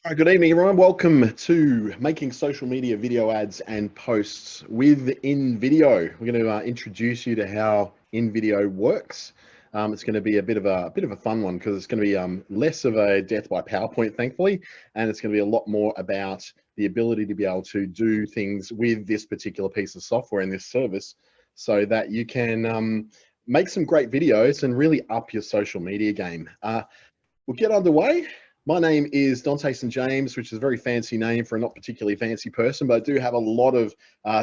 All right, good evening, everyone. Welcome to Making Social Media Video Ads and Posts with InVideo. We're going to introduce you to how InVideo works. It's going to be a bit of a fun one because it's going to be less of a death by PowerPoint, thankfully, and it's going to be a lot more about the ability to be able to do things with this particular piece of software and this service, so that you can make some great videos and really up your social media game. We'll get underway. My name is Dante St James, which is a very fancy name for a not particularly fancy person, but I do have a lot of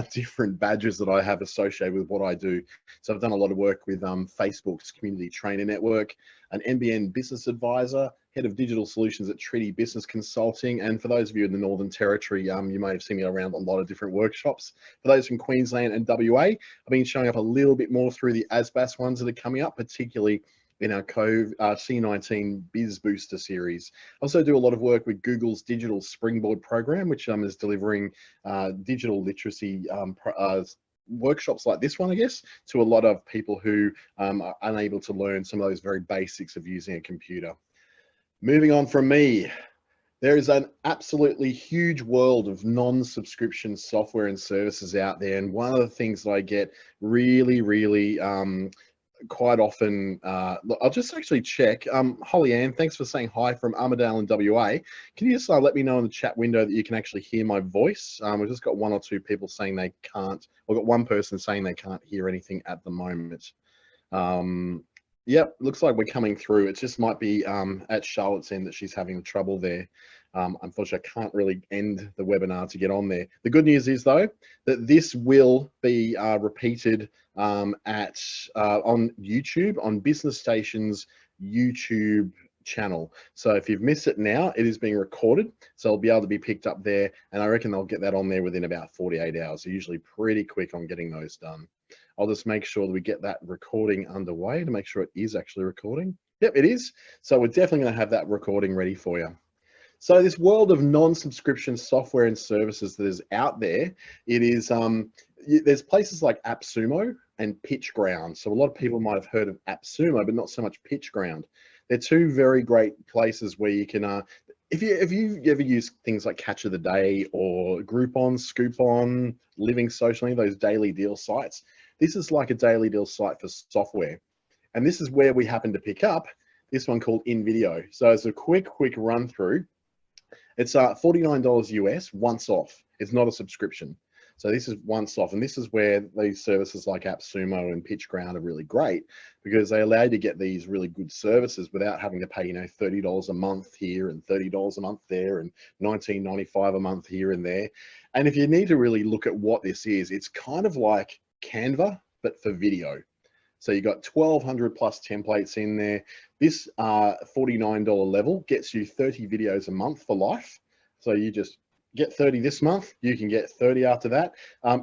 different badges that I have associated with what I do. So I've done a lot of work with Facebook's Community Trainer Network, an NBN business advisor, head of digital solutions at Treaty Business Consulting. And for those of you in the Northern Territory, you may have seen me around a lot of different workshops. For those from Queensland and WA, I've been showing up a little bit more through the ASBAS ones that are coming up, particularly in our C19 Biz Booster series. I also do a lot of work with Google's Digital Springboard program, which is delivering digital literacy workshops like this one, I guess, to a lot of people who are unable to learn some of those very basics of using a computer. Moving on from me, there is an absolutely huge world of non-subscription software and services out there. And one of the things that I get really quite often, I'll just actually check. Holly Ann, thanks for saying hi from Armidale in WA. Can you just let me know in the chat window that you can actually hear my voice? We've just got one or two people saying they can't. We've got one person saying they can't hear anything at the moment. Yep, looks like we're coming through. It just might be at Charlotte's end that she's having trouble there. Unfortunately, I can't really end the webinar to get on there. The good news is, though, that this will be repeated on YouTube, on Business Station's YouTube channel. So if you've missed it now, it is being recorded, so it'll be able to be picked up there, and I reckon they'll get that on there within about 48 hours. They're usually pretty quick on getting those done. I'll just make sure that we get that recording underway to make sure it is actually recording. Yep, it is. So we're definitely going to have that recording ready for you. So this world of non-subscription software and services that is out there, it is there's places like AppSumo and PitchGround. So a lot of people might have heard of AppSumo, but not so much PitchGround. They're two very great places where you can, if you ever use things like Catch of the Day or Groupon, Scoopon, Living Socially, those daily deal sites, this is like a daily deal site for software. And this is where we happen to pick up this one called InVideo. So it's a quick run through. It's $49 US once off. It's not a subscription. So this is once off, and this is where these services like AppSumo and PitchGround are really great, because they allow you to get these really good services without having to pay, $30 a month here and $30 a month there and $19.95 a month here and there. And if you need to really look at what this is, it's kind of like Canva, but for video. So you got 1,200 plus templates in there. This $49 level gets you 30 videos a month for life. So you just get 30 this month, you can get 30 after that.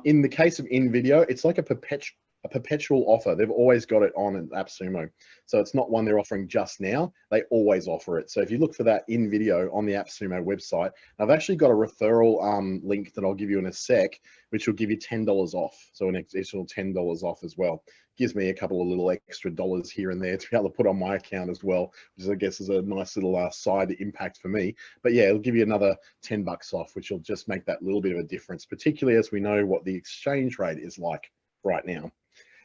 In the case of InVideo, it's like a perpetual offer. They've always got it on at AppSumo. So it's not one they're offering just now. They always offer it. So if you look for that InVideo on the AppSumo website, I've actually got a referral link that I'll give you in a sec, which will give you $10 off. So an additional $10 off as well. Gives me a couple of little extra dollars here and there to be able to put on my account as well, which I guess is a nice little side impact for me. But yeah, it'll give you another $10 off, which will just make that little bit of a difference, particularly as we know what the exchange rate is like right now.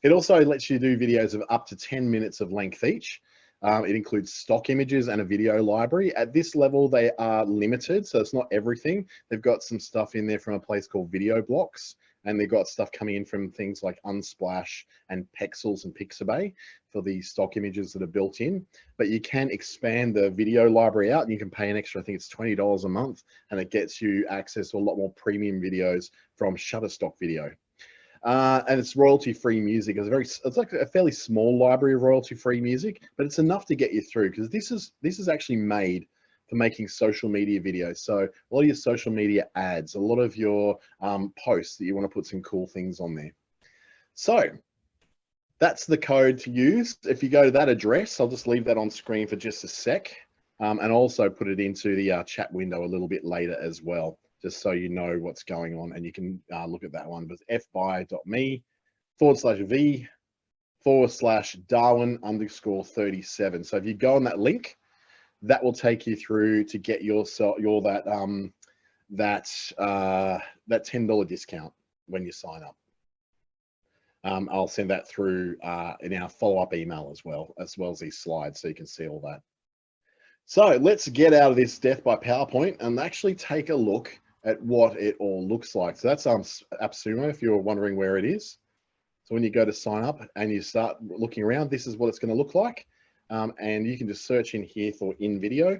It also lets you do videos of up to 10 minutes of length each. It includes stock images and a video library. At this level, they are limited, so it's not everything. They've got some stuff in there from a place called Video Blocks, and they've got stuff coming in from things like Unsplash and Pexels and Pixabay for the stock images that are built in. But you can expand the video library out, and you can pay an extra, I think it's $20 a month, and it gets you access to a lot more premium videos from Shutterstock Video. And it's royalty-free music. It's like a fairly small library of royalty-free music, but it's enough to get you through, because this is actually made for making social media videos. So a lot of your social media ads, a lot of your posts that you want to put some cool things on there. So that's the code to use. If you go to that address, I'll just leave that on screen for just a sec, and also put it into the chat window a little bit later as well, just so you know what's going on, and you can look at that one. But fbuy.me/v/Darwin_37. So if you go on that link, that will take you through to get that $10 discount when you sign up. I'll send that through in our follow-up email as well as these slides, so you can see all that. So let's get out of this death by PowerPoint and actually take a look at what it all looks like. So that's AppSumo, if you're wondering where it is. So when you go to sign up and you start looking around, this is what it's going to look like. And you can just search in here for InVideo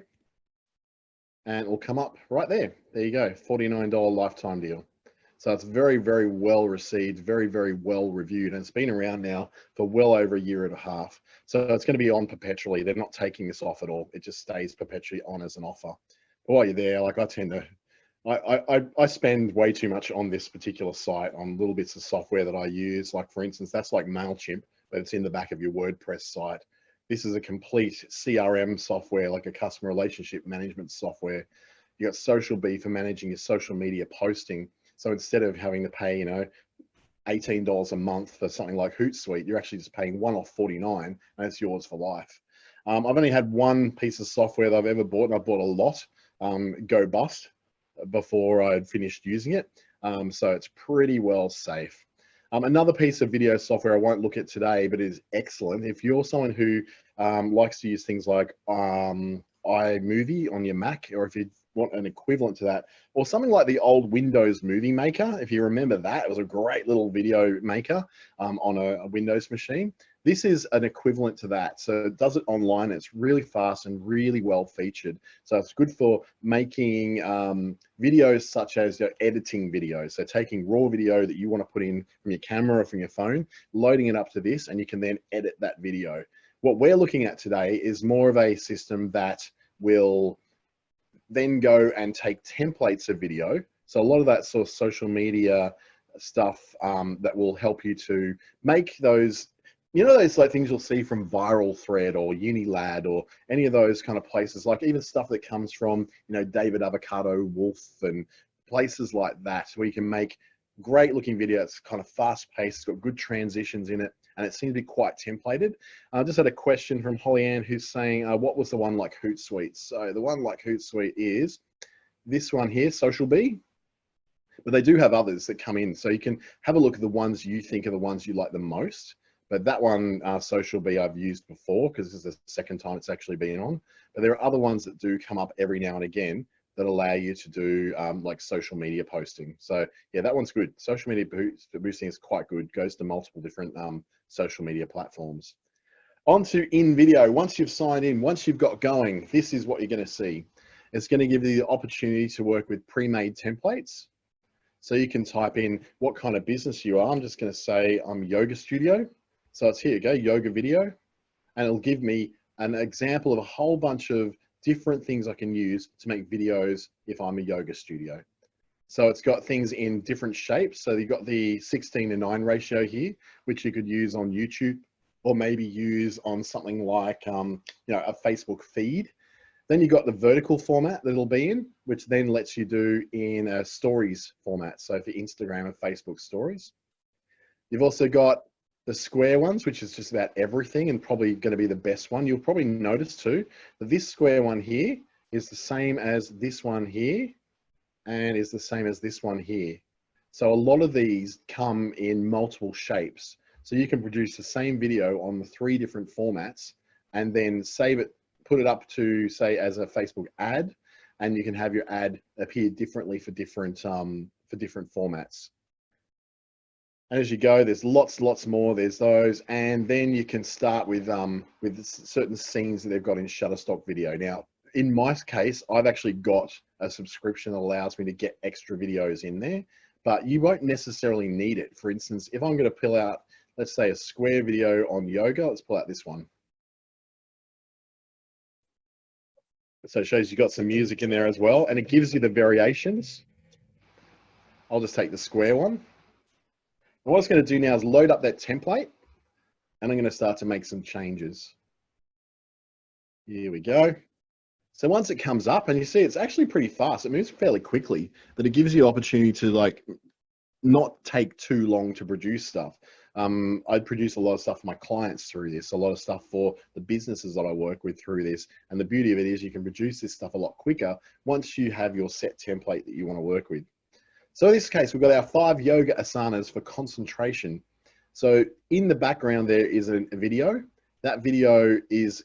and it will come up right there. There you go, $49 lifetime deal. So it's very, very well received, very, very well reviewed, and it's been around now for well over a year and a half. So it's going to be on perpetually. They're not taking this off at all. It just stays perpetually on as an offer. But while you're there, like I spend way too much on this particular site on little bits of software that I use. Like for instance, that's like MailChimp, but it's in the back of your WordPress site. This is a complete CRM software, like a customer relationship management software. You got Social Bee for managing your social media posting. So instead of having to pay, you know, $18 a month for something like Hootsuite, you're actually just paying one off $49 and it's yours for life. I've only had one piece of software that I've ever bought, and I bought a lot, go bust before I'd finished using it. So it's pretty well safe. Another piece of video software I won't look at today, but is excellent. If you're someone who likes to use things like iMovie on your Mac, or if you want an equivalent to that, or something like the old Windows Movie Maker, if you remember that, it was a great little video maker on a Windows machine. This is an equivalent to that. So it does it online. It's really fast and really well featured. So it's good for making videos such as editing videos. So taking raw video that you want to put in from your camera or from your phone, loading it up to this, and you can then edit that video. What we're looking at today is more of a system that will then go and take templates of video. So a lot of that sort of social media stuff that will help you to make those, you know, those like things you'll see from Viral Thread or Unilad or any of those kind of places, like even stuff that comes from, you know, David Avocado Wolf and places like that, where you can make great looking video. It's kind of fast paced, it's got good transitions in it, and it seems to be quite templated. I just had a question from Holly Ann who's saying, what was the one like Hootsuite? So the one like Hootsuite is this one here, Social Bee, but they do have others that come in. So you can have a look at the ones you think are the ones you like the most. But that one, Social Bee, I've used before because this is the second time it's actually been on. But there are other ones that do come up every now and again that allow you to do like social media posting. So yeah, that one's good. Social media boosting is quite good. Goes to multiple different social media platforms. On to InVideo. Once you've signed in, once you've got going, this is what you're going to see. It's going to give you the opportunity to work with pre-made templates. So you can type in what kind of business you are. I'm just going to say I'm a yoga studio. So it's here you go, yoga video. And it'll give me an example of a whole bunch of different things I can use to make videos if I'm a yoga studio. So it's got things in different shapes. So you've got the 16:9 ratio here, which you could use on YouTube, or maybe use on something like you know, a Facebook feed. Then you've got the vertical format that it'll be in, which then lets you do in a stories format. So for Instagram and Facebook stories. You've also got the square ones, which is just about everything and probably going to be the best one. You'll probably notice too that this square one here is the same as this one here and is the same as this one here. So a lot of these come in multiple shapes. So you can produce the same video on the 3 different formats and then save it, put it up to say as a Facebook ad, and you can have your ad appear differently for different formats. And as you go, there's lots more. There's those, and then you can start with certain scenes that they've got in Shutterstock Video. Now, in my case, I've actually got a subscription that allows me to get extra videos in there, but you won't necessarily need it. For instance, if I'm going to pull out, let's say, a square video on yoga, let's pull out this one. So it shows you've got some music in there as well, and it gives you the variations. I'll just take the square one. And what it's going to do now is load up that template, and I'm going to start to make some changes. Here we go. So once it comes up, and you see it's actually pretty fast, it moves fairly quickly, that it gives you opportunity to like not take too long to produce stuff. I produce a lot of stuff for my clients through this, a lot of stuff for the businesses that I work with through this. And the beauty of it is you can produce this stuff a lot quicker once you have your set template that you want to work with. So in this case, we've got our 5 yoga asanas for concentration. So in the background there is a video. That video is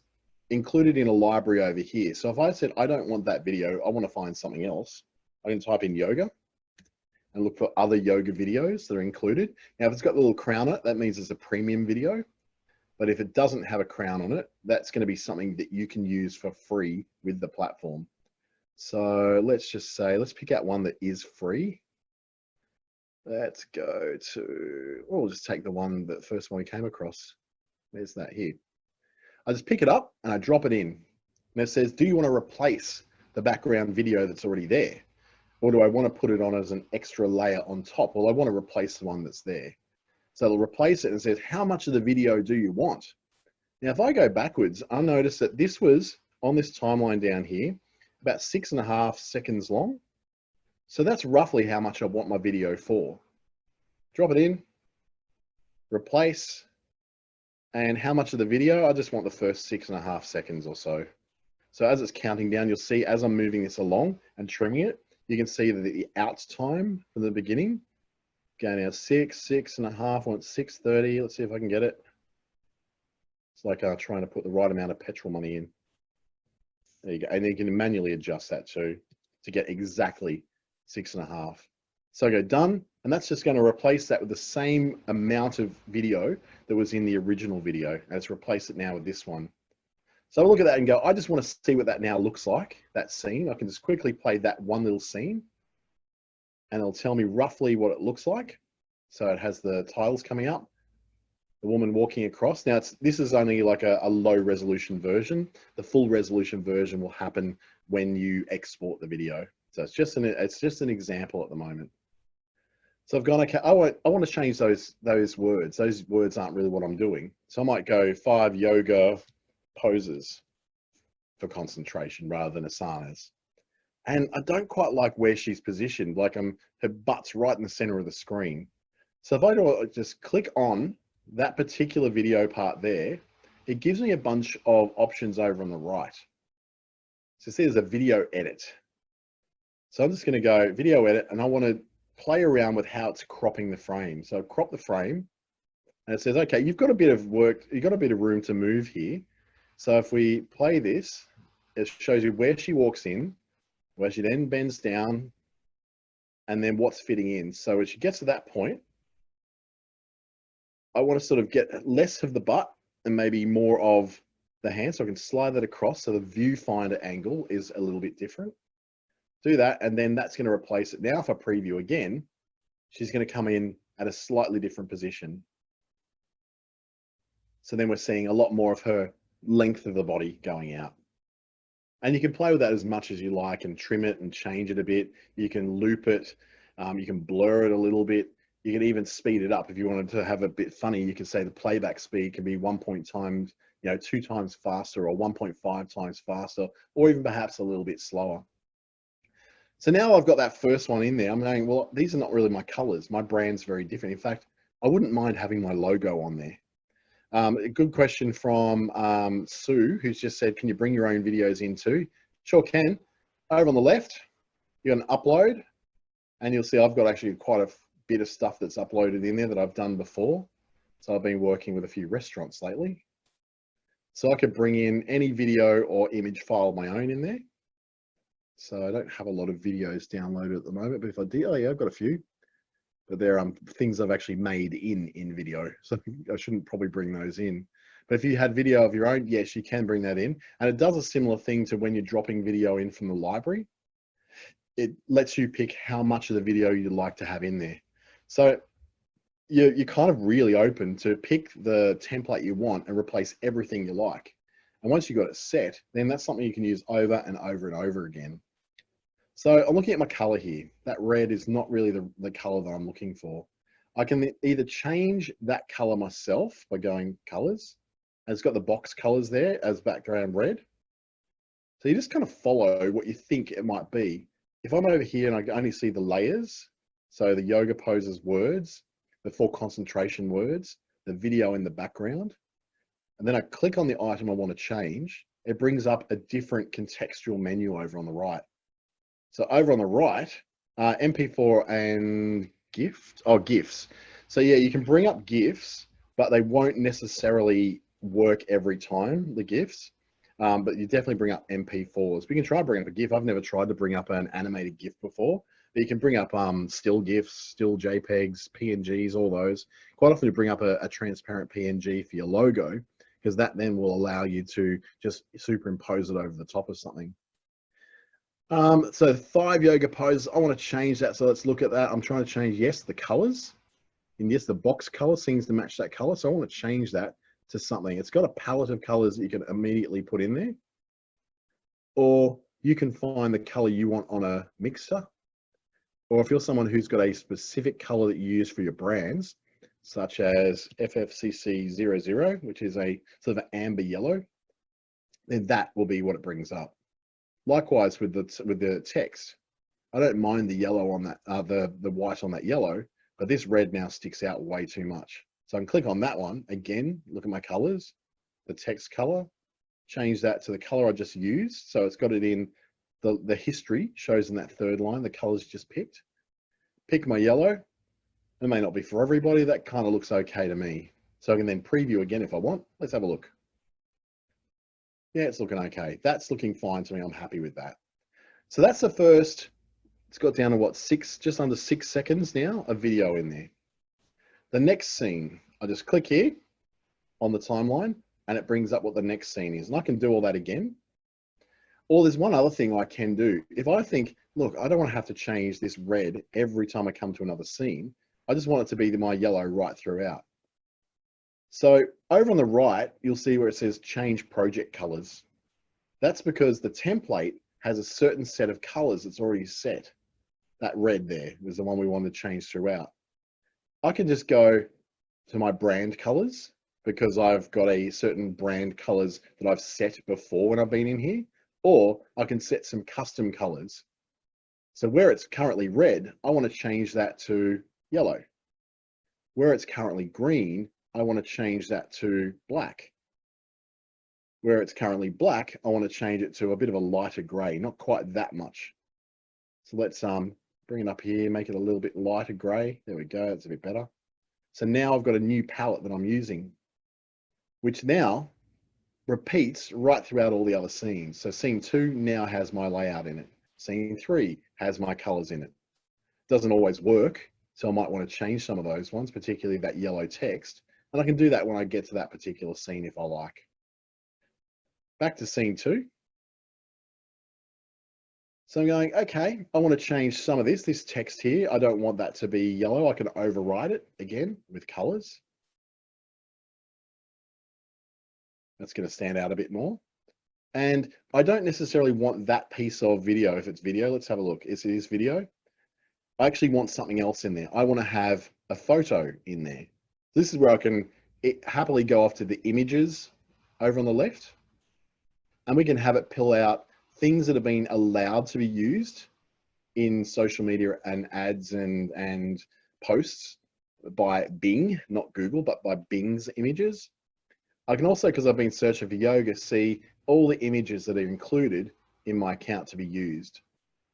included in a library over here. So if I said, I don't want that video, I want to find something else, I can type in yoga and look for other yoga videos that are included. Now, if it's got the little crown on it, that means it's a premium video. But if it doesn't have a crown on it, that's going to be something that you can use for free with the platform. So let's just say, let's pick out one that is free. Let's go to, oh, we'll just take the one, the first one we came across. There's that here. I just pick it up and I drop it in. And it says, do you want to replace the background video that's already there? Or do I want to put it on as an extra layer on top? Well, I want to replace the one that's there. So it'll replace it and says, how much of the video do you want? Now, if I go backwards, I'll notice that this was on this timeline down here, about 6.5 seconds long. So that's roughly how much I want my video for. Drop it in, replace, and how much of the video? I just want the first 6.5 seconds or so. So as it's counting down, you'll see as I'm moving this along and trimming it, you can see that the out time from the beginning, going now 6.5, I want 6:30. Let's see if I can get it. It's like trying to put the right amount of petrol money in. There you go. And you can manually adjust that too to get exactly 6.5. So I go done, and that's just going to replace that with the same amount of video that was in the original video. And it's replaced it now with this one. So I look at that and go, I just want to see what that now looks like, that scene. I can just quickly play that one little scene and it'll tell me roughly what it looks like. So it has the titles coming up, the woman walking across. Now this is only like a low resolution version. The full resolution version will happen when you export the video. So it's just an example at the moment. So I've gone, okay, I want to change those words. Those words aren't really what I'm doing. So I might go 5 yoga poses for concentration rather than asanas. And I don't quite like where she's positioned, like her butt's right in the center of the screen. So if I just click on that particular video part there, it gives me a bunch of options over on the right. So see, there's a video edit. So I'm just going to go video edit, and I want to play around with how it's cropping the frame. So crop the frame, and it says, okay, you've got a bit of work, you've got a bit of room to move here. So if we play this, it shows you where she walks in, where she then bends down, and then what's fitting in. So when she gets to that point, I want to sort of get less of the butt and maybe more of the hand. So I can slide that across so the viewfinder angle is a little bit different. Do that, and then that's going to replace it. Now if I preview again, she's going to come in at a slightly different position. So then we're seeing a lot more of her length of the body going out. And you can play with that as much as you like and trim it and change it a bit. You can loop it, you can blur it a little bit. You can even speed it up if you wanted to have a bit funny. You can say the playback speed can be 2 times faster, or 1.5 times faster, or even perhaps a little bit slower. So now I've got that first one in there. I'm going, well, these are not really my colors. My brand's very different. In fact, I wouldn't mind having my logo on there. A good question from Sue, who's just said, can you bring your own videos in too? Sure can. Over on the left, you're going to upload, and you'll see I've got actually quite a bit of stuff that's uploaded in there that I've done before. So I've been working with a few restaurants lately. So I could bring in any video or image file of my own in there. So I don't have a lot of videos downloaded at the moment, but if I did, oh yeah, I've got a few. But they're things I've actually made in InVideo, so I shouldn't probably bring those in. But if you had video of your own, yes, you can bring that in. And it does a similar thing to when you're dropping video in from the library. It lets you pick how much of the video you'd like to have in there. So you're kind of really open to pick the template you want and replace everything you like. And once you've got it set, then that's something you can use over and over and over again. So I'm looking at my color here. That red is not really the color that I'm looking for. I can either change that color myself by going colors, and it's got the box colors there as background red. So you just kind of follow what you think it might be. If I'm over here and I only see the layers, so the yoga poses words, the 4 concentration words, the video in the background, and then I click on the item I want to change, it brings up a different contextual menu over on the right. So over on the right, MP4 and GIFs. So yeah, you can bring up GIFs, but they won't necessarily work every time, the GIFs. But you definitely bring up MP4s. We can try bringing up a GIF. I've never tried to bring up an animated GIF before, but you can bring up still GIFs, still JPEGs, PNGs, all those. Quite often you bring up a transparent PNG for your logo, because that then will allow you to just superimpose it over the top of something. So 5 yoga poses, I want to change that. So let's look at that. I'm trying to change, yes, the colors. And yes, the box color seems to match that color. So I want to change that to something. It's got a palette of colors that you can immediately put in there. Or you can find the color you want on a mixer. Or if you're someone who's got a specific color that you use for your brands, such as FFCC00, which is a sort of an amber yellow, then that will be what it brings up. Likewise with the text, I don't mind the yellow on that, the white on that yellow, but this red now sticks out way too much. So I can click on that one again, look at my colors, the text color, change that to the color I just used. So it's got it in the history shows in that 3rd line, the colors just picked. Pick my yellow. It may not be for everybody. That kind of looks okay to me. So I can then preview again if I want. Let's have a look. Yeah, it's looking okay. That's looking fine to me. I'm happy with that. So that's the first, it's got down to what, just under 6 seconds now, a video in there. The next scene, I just click here on the timeline and it brings up what the next scene is. And I can do all that again. Or there's one other thing I can do. If I think, look, I don't want to have to change this red every time I come to another scene. I just want it to be my yellow right throughout. So over on the right, you'll see where it says change project colors. That's because the template has a certain set of colors that's already set. That red there was the one we wanted to change throughout. I can just go to my brand colors because I've got a certain brand colors that I've set before when I've been in here, or I can set some custom colors. So where it's currently red, I want to change that to yellow. Where it's currently green, I want to change that to black. Where it's currently black, I want to change it to a bit of a lighter gray, not quite that much. So let's bring it up here, make it a little bit lighter gray. There we go, that's a bit better. So now I've got a new palette that I'm using, which now repeats right throughout all the other scenes. So scene 2 now has my layout in it. Scene 3 has my colors in it. Doesn't always work, so I might want to change some of those ones, particularly that yellow text. And I can do that when I get to that particular scene if I like. Back to scene 2. So I'm going, okay, I want to change some of this text here. I don't want that to be yellow. I can override it again with colors. That's going to stand out a bit more. And I don't necessarily want that piece of video. If it's video, let's have a look. It is video. I actually want something else in there. I want to have a photo in there. This is where I can happily go off to the images over on the left, and we can have it pull out things that have been allowed to be used in social media and ads and posts by Bing, not Google, but by Bing's images. I can also, because I've been searching for yoga, see all the images that are included in my account to be used.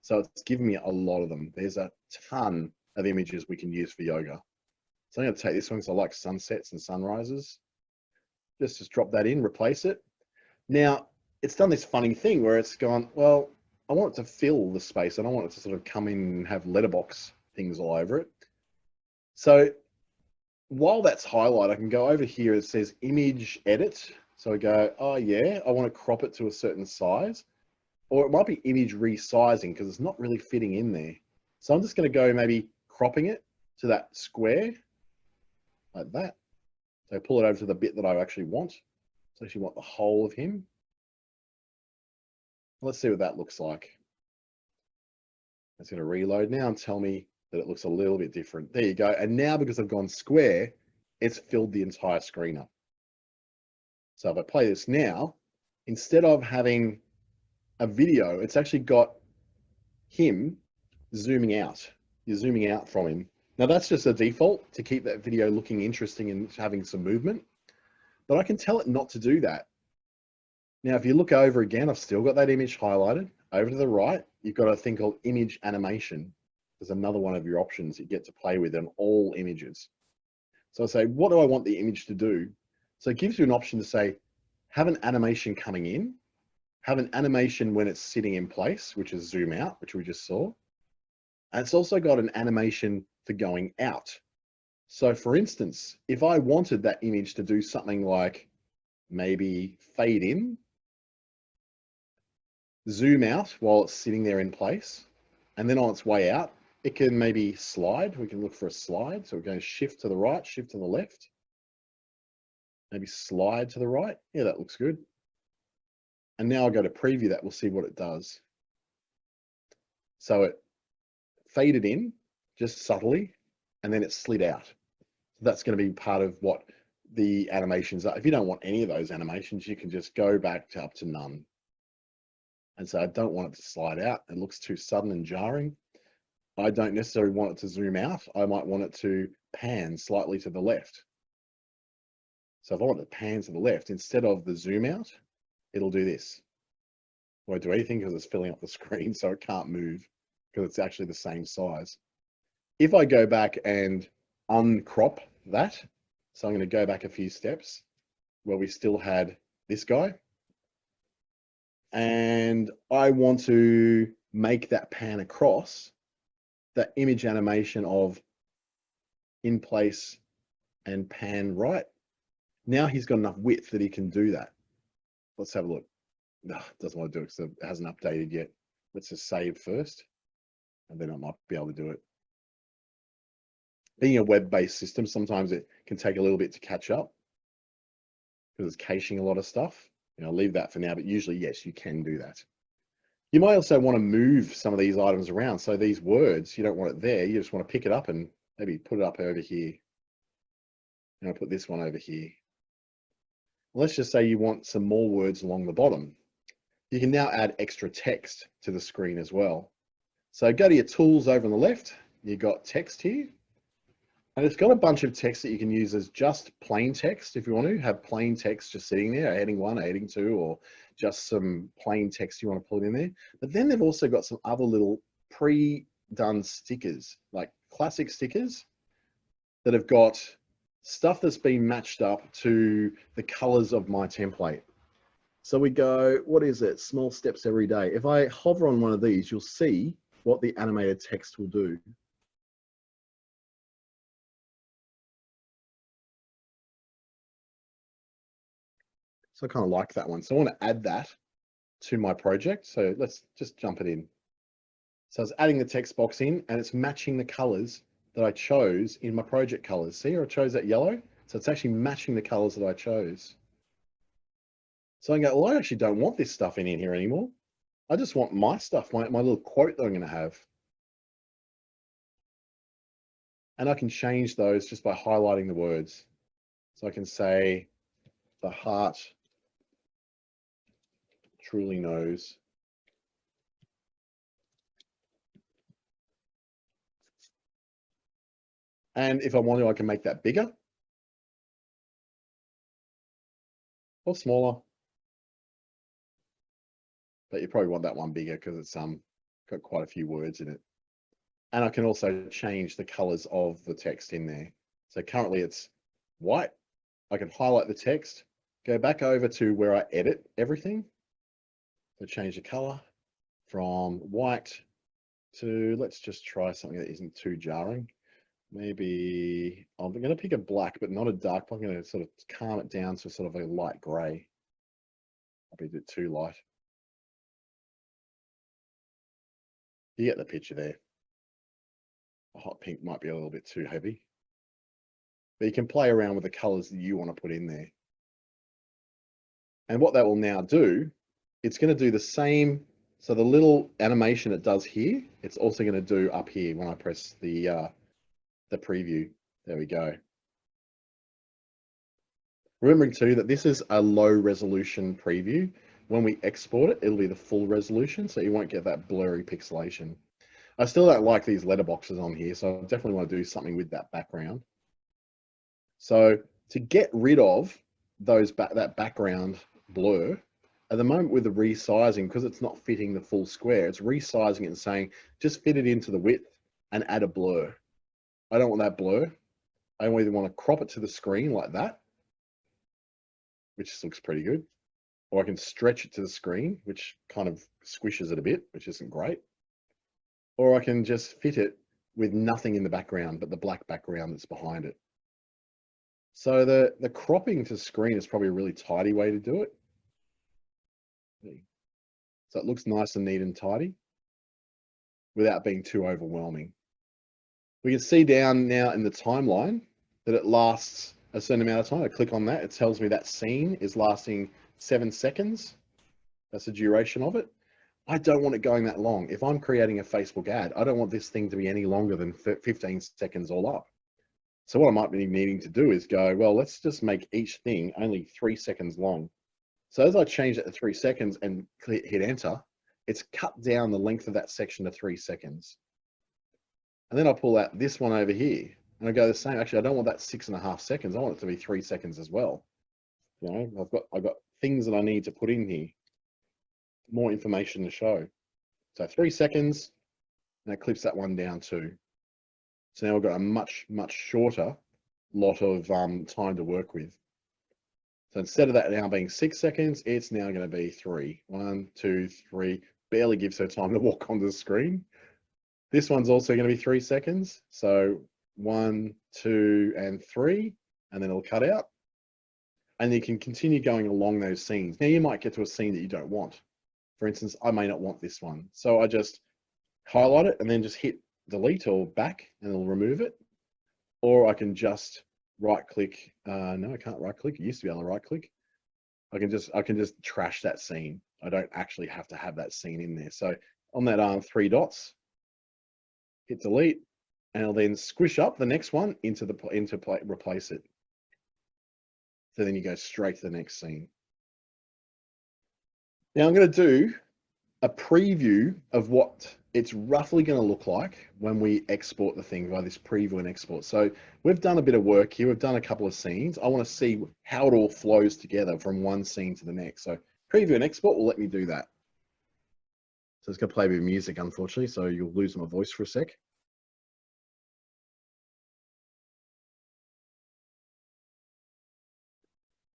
So it's given me a lot of them. There's a ton of images we can use for yoga. So I'm going to take this one because I like sunsets and sunrises. Just drop that in, replace it. Now, it's done this funny thing where it's gone, well, I want it to fill the space. I don't want it to sort of come in and have letterbox things all over it. So while that's highlighted, I can go over here. It says image edit. So I go, oh yeah, I want to crop it to a certain size. Or it might be image resizing because it's not really fitting in there. So I'm just going to go maybe cropping it to that square like that. So pull it over to the bit that I actually want. So I actually want the whole of him. Let's see what that looks like. It's going to reload now and tell me that it looks a little bit different. There you go. And now because I've gone square, it's filled the entire screen up. So if I play this now, instead of having a video, it's actually got him zooming out. You're zooming out from him Now that's just a default to keep that video looking interesting and having some movement, but I can tell it not to do that. Now, if you look over again, I've still got that image highlighted. Over to the right, you've got a thing called image animation. There's another one of your options you get to play with on all images. So I say, what do I want the image to do? So it gives you an option to say, have an animation coming in, have an animation when it's sitting in place, which is zoom out, which we just saw. And it's also got an animation for going out. So for instance, if I wanted that image to do something like maybe fade in, zoom out while it's sitting there in place, and then on its way out, it can maybe slide. We can look for a slide. So we're going to shift to the right, shift to the left, maybe slide to the right. Yeah, that looks good. And now I'll go to preview that. We'll see what it does. So it faded in just subtly, and then it slid out. So that's going to be part of what the animations are. If you don't want any of those animations, you can just go back to up to none. And so I don't want it to slide out. It looks too sudden and jarring. I don't necessarily want it to zoom out. I might want it to pan slightly to the left. So if I want it to pan to the left, instead of the zoom out, it'll do this. It won't do anything because it's filling up the screen, so it can't move because it's actually the same size. If I go back and uncrop that, so I'm going to go back a few steps where we still had this guy, and I want to make that pan across, that image animation of in place and pan right. Now he's got enough width that he can do that. Let's have a look. No, doesn't want to do it because it hasn't updated yet. Let's just save first, and then I might be able to do it. Being a web-based system, sometimes it can take a little bit to catch up because it's caching a lot of stuff. I'll leave that for now, but usually, yes, you can do that. You might also want to move some of these items around. So these words, you don't want it there. You just want to pick it up and maybe put it up over here. And I'll put this one over here. Let's just say you want some more words along the bottom. You can now add extra text to the screen as well. So go to your tools over on the left. You've got text here. And it's got a bunch of text that you can use as just plain text if you want to have plain text just sitting there, heading 1, heading 2, or just some plain text you want to put in there. But then they've also got some other little pre-done stickers, like classic stickers that have got stuff that's been matched up to the colors of my template. So we go, what is it? Small steps every day. If I hover on one of these, you'll see what the animated text will do. So I kind of like that one. So I want to add that to my project. So let's just jump it in. So I was adding the text box in, and it's matching the colors that I chose in my project colors. See, I chose that yellow. So it's actually matching the colors that I chose. So I can go, well, I actually don't want this stuff in here anymore. I just want my stuff, my little quote that I'm going to have. And I can change those just by highlighting the words. So I can say, the heart truly knows. And if I want to, I can make that bigger or smaller. But you probably want that one bigger because it's got quite a few words in it. And I can also change the colors of the text in there. So currently it's white. I can highlight the text, go back over to where I edit everything. So change the color from white to, let's just try something that isn't too jarring. Maybe I'm going to pick a black, but not a dark black. I'm going to sort of calm it down to sort of a light gray. I'll be a bit too light. You get the picture there. A hot pink might be a little bit too heavy. But you can play around with the colors that you want to put in there. And what that will now do, it's going to do the same. So the little animation it does here, it's also going to do up here when I press the preview. There we go. Remembering too that this is a low resolution preview. When we export it, it'll be the full resolution, so you won't get that blurry pixelation. I still don't like these letterboxes on here, so I definitely want to do something with that background. So to get rid of that background blur, at the moment with the resizing, because it's not fitting the full square, it's resizing it and saying, just fit it into the width and add a blur. I don't want that blur. I either want to crop it to the screen like that, which looks pretty good, or I can stretch it to the screen, which kind of squishes it a bit, which isn't great. Or I can just fit it with nothing in the background, but the black background that's behind it. So the cropping to screen is probably a really tidy way to do it. So it looks nice and neat and tidy without being too overwhelming. We can see down now in the timeline that it lasts a certain amount of time. I click on that, it tells me that scene is lasting 7 seconds. That's the duration of it. I don't want it going that long. If I'm creating a Facebook ad, I don't want this thing to be any longer than 15 seconds all up. So what I might be needing to do is go, well, let's just make each thing only 3 seconds long. So as I change it to 3 seconds and hit enter, it's cut down the length of that section to 3 seconds. And then I'll pull out this one over here and I go the same. Actually, I don't want that 6.5 seconds. I want it to be 3 seconds as well. You know, I've got things that I need to put in here, more information to show. So 3 seconds, and that clips that one down too. So now we've got a much shorter lot of time to work with. So instead of that now being 6 seconds, it's now going to be 3. 1, 2, 3. Barely gives her time to walk onto the screen. This one's also going to be 3 seconds. So 1, 2, and 3, and then it'll cut out. And you can continue going along those scenes. Now you might get to a scene that you don't want. For instance, I may not want this one. So I just highlight it and then just hit delete or back and it'll remove it. Or I can just right click. No, I can't right click. It used to be able to right click. I can just trash that scene. I don't actually have to have that scene in there. So on that 3 dots, hit delete, and it'll then squish up the next one replace it. So then you go straight to the next scene. Now I'm going to do a preview of what it's roughly going to look like when we export the thing by this preview and export. So we've done a bit of work here. We've done a couple of scenes. I want to see how it all flows together from one scene to the next. So preview and export will let me do that. So it's going to play a bit of music, unfortunately, so you'll lose my voice for a sec.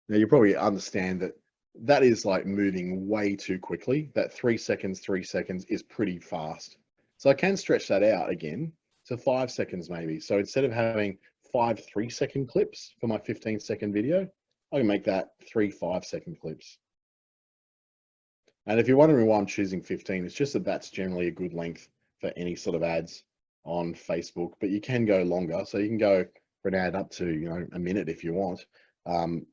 Now you probably understand that that is like moving way too quickly. That 3 seconds is pretty fast. So I can stretch that out again to 5 seconds maybe. So instead of having 5 3-second clips for my 15-second video, I can make that 3 5-second clips. And if you're wondering why I'm choosing 15, it's just that that's generally a good length for any sort of ads on Facebook, but you can go longer. So you can go for an ad up to, you know, a minute if you want.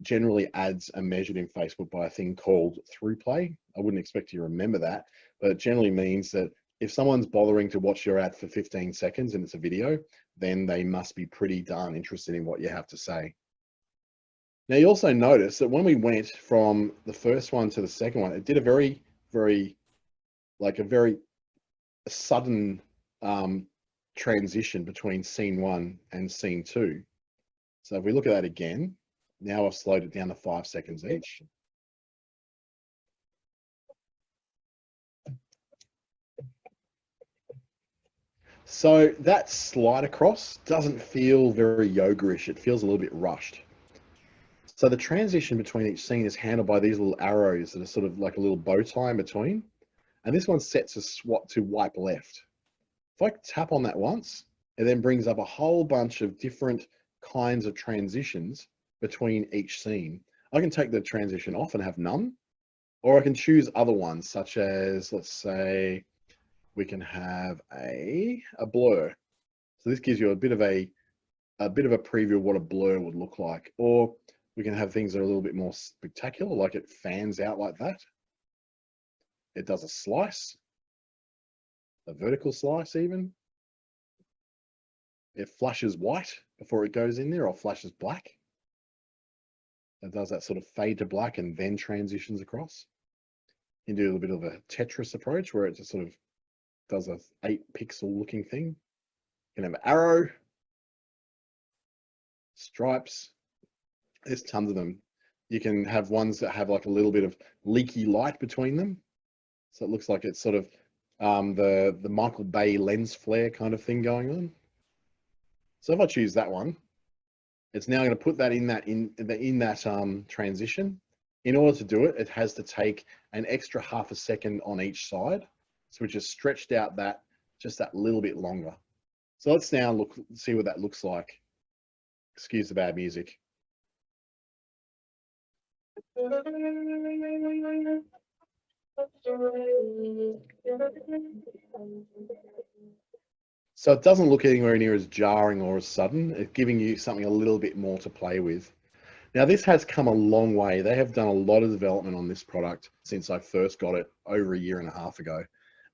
Generally ads are measured in Facebook by a thing called through play. I wouldn't expect you to remember that, but it generally means that if someone's bothering to watch your ad for 15 seconds and it's a video, then they must be pretty darn interested in what you have to say. Now you also notice that when we went from the first one to the second one, it did a very sudden transition between scene 1 and scene 2. So if we look at that again, now I've slowed it down to 5 seconds each. So that slide across doesn't feel very yogurish. It feels a little bit rushed. So the transition between each scene is handled by these little arrows that are sort of like a little bow tie in between. And this one sets a swap to wipe left. If I tap on that once, it then brings up a whole bunch of different kinds of transitions between each scene. I can take the transition off and have none, or I can choose other ones, such as, let's say, we can have a blur. So this gives you a bit of a preview of what a blur would look like. Or we can have things that are a little bit more spectacular, like it fans out like that. It does a slice, a vertical slice even. It flashes white before it goes in there, or flashes black. It does that sort of fade to black and then transitions across. You can do a little bit of a Tetris approach where it just sort of does a 8-pixel looking thing. You can have an arrow, stripes. There's tons of them. You can have ones that have like a little bit of leaky light between them. So it looks like it's sort of the Michael Bay lens flare kind of thing going on. So if I choose that one, it's now going to put that in that transition. In order to do it, it has to take an extra half a second on each side, so which has stretched out just that little bit longer. So let's now see what that looks like. Excuse the bad music. So it doesn't look anywhere near as jarring or as sudden. It's giving you something a little bit more to play with. Now this has come a long way. They have done a lot of development on this product since I first got it over a year and a half ago.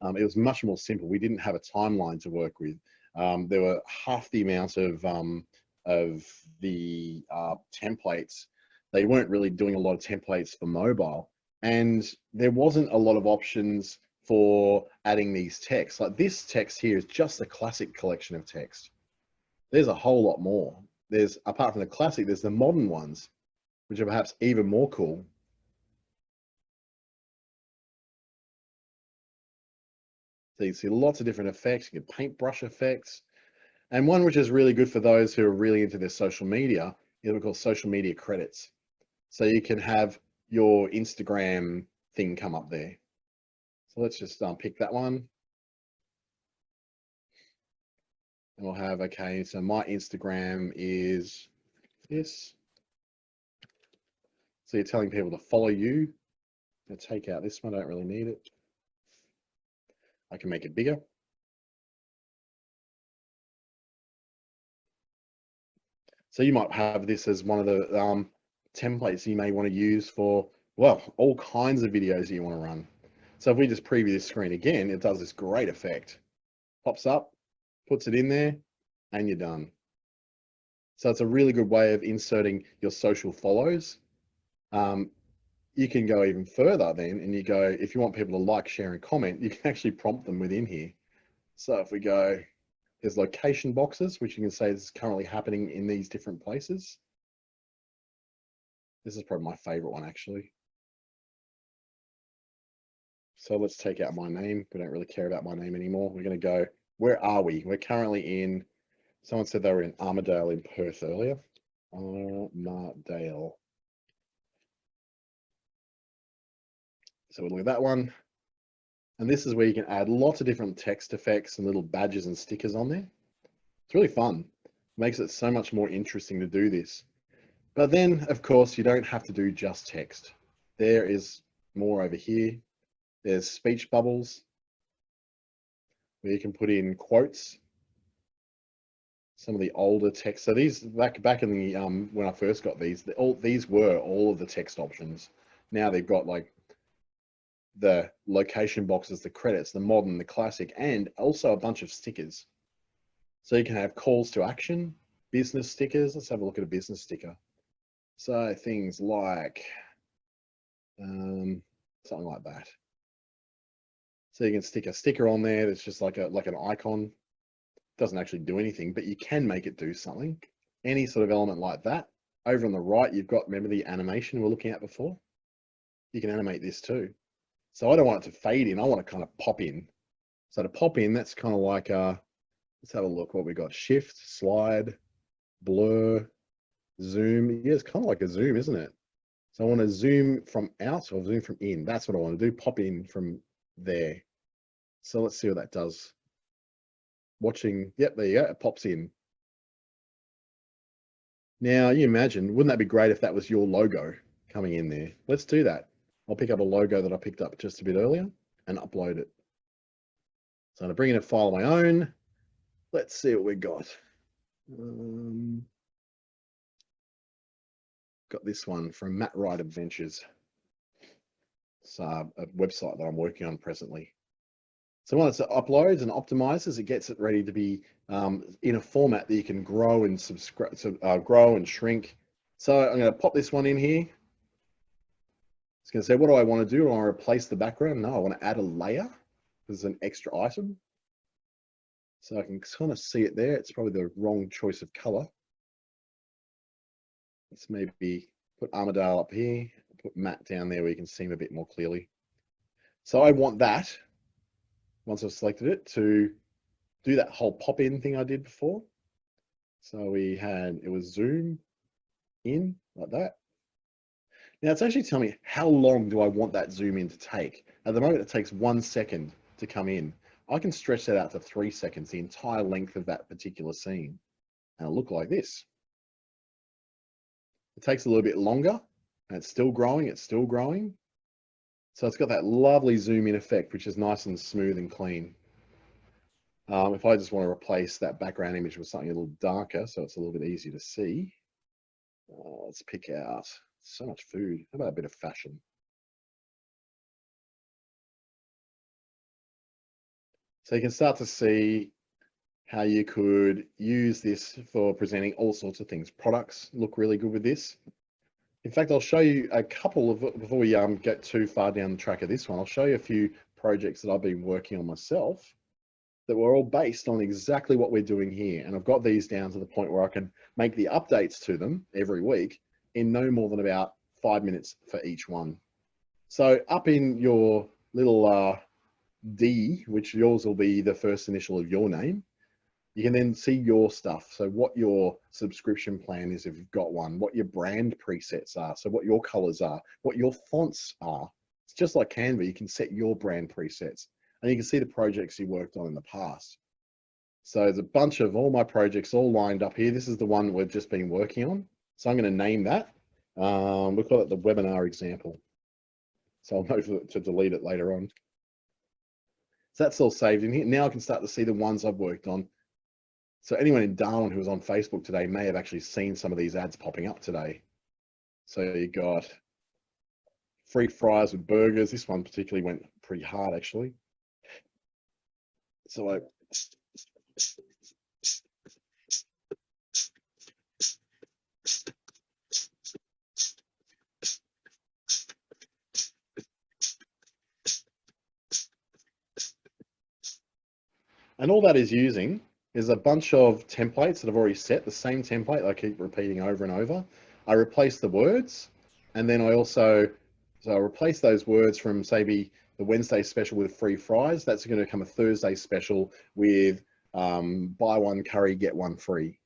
It was much more simple. We didn't have a timeline to work with. There were half the amount of the templates. They weren't really doing a lot of templates for mobile, and there wasn't a lot of options for adding these texts. Like this text here is just a classic collection of text. There's a whole lot more. There's, apart from the classic, there's the modern ones, which are perhaps even more cool. So you see lots of different effects. You get paintbrush effects. And one which is really good for those who are really into their social media is what we call social media credits. So you can have your Instagram thing come up there. So let's just pick that one. And we'll have, okay, so my Instagram is this. So you're telling people to follow you. I'll take out this one, I don't really need it. I can make it bigger. So you might have this as one of the templates you may want to use for, well, all kinds of videos you want to run. So if we just preview this screen again, it does this great effect. Pops up, puts it in there, and you're done. So it's a really good way of inserting your social follows. You can go even further then, and you go, if you want people to like, share, and comment, you can actually prompt them within here. So if we go, there's location boxes, which you can say is currently happening in these different places. This is probably my favorite one, actually. So let's take out my name. We don't really care about my name anymore. We're going to go, where are we? We're currently in, someone said they were in Armadale in Perth earlier. Armadale. So we'll look at that one. And this is where you can add lots of different text effects and little badges and stickers on there. It's really fun. It makes it so much more interesting to do this. But then, of course, you don't have to do just text. There is more over here. There's speech bubbles, where you can put in quotes. Some of the older text. So these back in the when I first got these, these were all of the text options. Now they've got like the location boxes, the credits, the modern, the classic, and also a bunch of stickers. So you can have calls to action, business stickers. Let's have a look at a business sticker. So things like something like that. So you can stick a sticker on there that's just like an icon. Doesn't actually do anything, but you can make it do something. Any sort of element like that. Over on the right, you've got, remember the animation we were looking at before? You can animate this too. So I don't want it to fade in. I want to kind of pop in. So to pop in, that's kind of like, let's have a look what we got. Shift, slide, blur, zoom. Yeah, it's kind of like a zoom, isn't it? So I want to zoom from out or zoom from in. That's what I want to do. Pop in from there. So let's see what that does. Watching, yep, there you go. It pops in. Now you imagine, wouldn't that be great if that was your logo coming in there? Let's do that. I'll pick up a logo that I picked up just a bit earlier and upload it. So I'm going to bring in a file of my own. Let's see what we got. Got this one from Matt Wright Adventures. It's a website that I'm working on presently. So once it uploads and optimizes, it gets it ready to be in a format that you can grow and grow and shrink. So I'm going to pop this one in here. It's going to say, what do I want to do? Do I want to replace the background? No, I want to add a layer. This is an extra item. So I can kind of see it there. It's probably the wrong choice of color. Let's maybe put Armadale up here, put Matt down there where you can see him a bit more clearly. So I want that, once I've selected it, to do that whole pop-in thing I did before. So it was zoom in like that. Now it's actually telling me how long do I want that zoom in to take. At the moment, it takes 1 second to come in. I can stretch that out to 3 seconds, the entire length of that particular scene. And it'll look like this. It takes a little bit longer, and it's still growing, it's still growing. So it's got that lovely zoom in effect, which is nice and smooth and clean. If I just want to replace that background image with something a little darker, so it's a little bit easier to see, let's pick out so much food. How about a bit of fashion? So you can start to see how you could use this for presenting all sorts of things. Products look really good with this. In fact, I'll show you a couple of, before we get too far down the track of this one, I'll show you a few projects that I've been working on myself that were all based on exactly what we're doing here. And I've got these down to the point where I can make the updates to them every week in no more than about 5 minutes for each one. So up in your little D, which yours will be the first initial of your name, you can then see your stuff. So what your subscription plan is, if you've got one, what your brand presets are, so what your colors are, what your fonts are. It's just like Canva, you can set your brand presets. And you can see the projects you worked on in the past. So there's a bunch of all my projects all lined up here. This is the one we've just been working on. So I'm going to name that. We'll call it the webinar example. So I'll know to delete it later on. So that's all saved in here. Now I can start to see the ones I've worked on. So anyone in Darwin who was on Facebook today may have actually seen some of these ads popping up today. So you got free fries with burgers. This one particularly went pretty hard, actually. So and all that is using is a bunch of templates that I've already set, the same template I keep repeating over and over. I replace the words, and then so I replace those words from, say, the Wednesday special with free fries. That's going to become a Thursday special with buy one curry, get one free.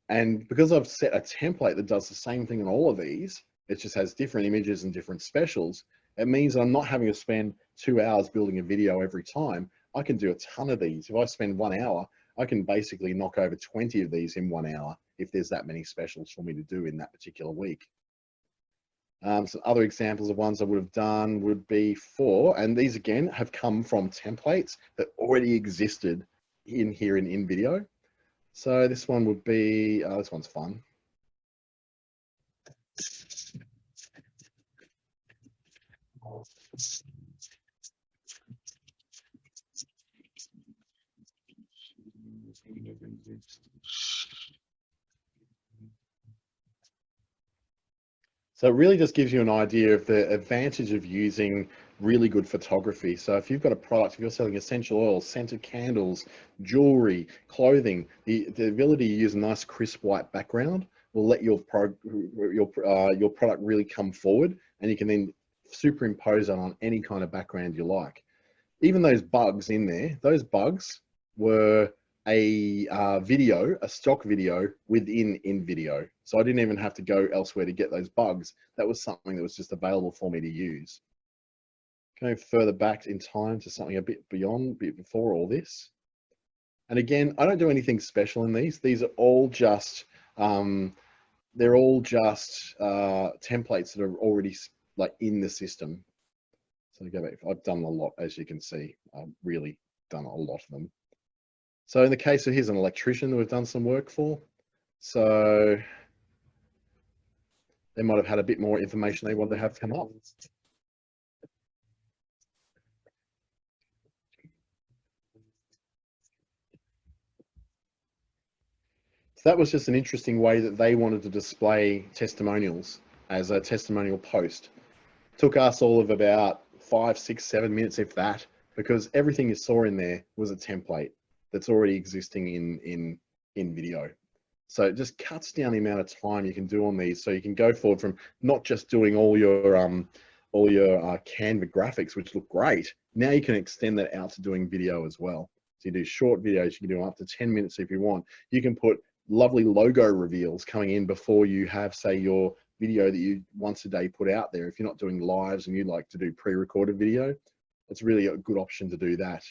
And because I've set a template that does the same thing in all of these, it just has different images and different specials. It means I'm not having to spend 2 hours building a video every time. I can do a ton of these. If I spend 1 hour, I can basically knock over 20 of these in 1 hour if there's that many specials for me to do in that particular week. Some other examples of ones I would have done would be and these again have come from templates that already existed in here in InVideo. So this one would be, this one's fun. So it really just gives you an idea of the advantage of using really good photography. So if you've got a product, if you're selling essential oils, scented candles, jewelry, clothing, the ability to use a nice crisp white background will let your product really come forward, and you can then superimpose it on any kind of background you like. Even those bugs in there, those bugs were a stock video within InVideo. So I didn't even have to go elsewhere to get those bugs. That was something that was just available for me to use. Going further back in time to something a bit before all this. And again, I don't do anything special in these. These are all just, they're all just templates that are already like in the system. So go back, I've done a lot, as you can see. I've really done a lot of them. So in the case of, here's an electrician that we've done some work for. So they might have had a bit more information they wanted to have come up. So that was just an interesting way that they wanted to display testimonials as a testimonial post. Took us all of about 5, 6, 7 minutes, if that, because everything you saw in there was a template. that's already existing in video. So it just cuts down the amount of time you can do on these. So you can go forward from not just doing all your Canva graphics, which look great. Now you can extend that out to doing video as well. So you do short videos, you can do them up to 10 minutes if you want. You can put lovely logo reveals coming in before you have, say, your video that you once a day put out there. If you're not doing lives and you'd like to do pre-recorded video, it's really a good option to do that.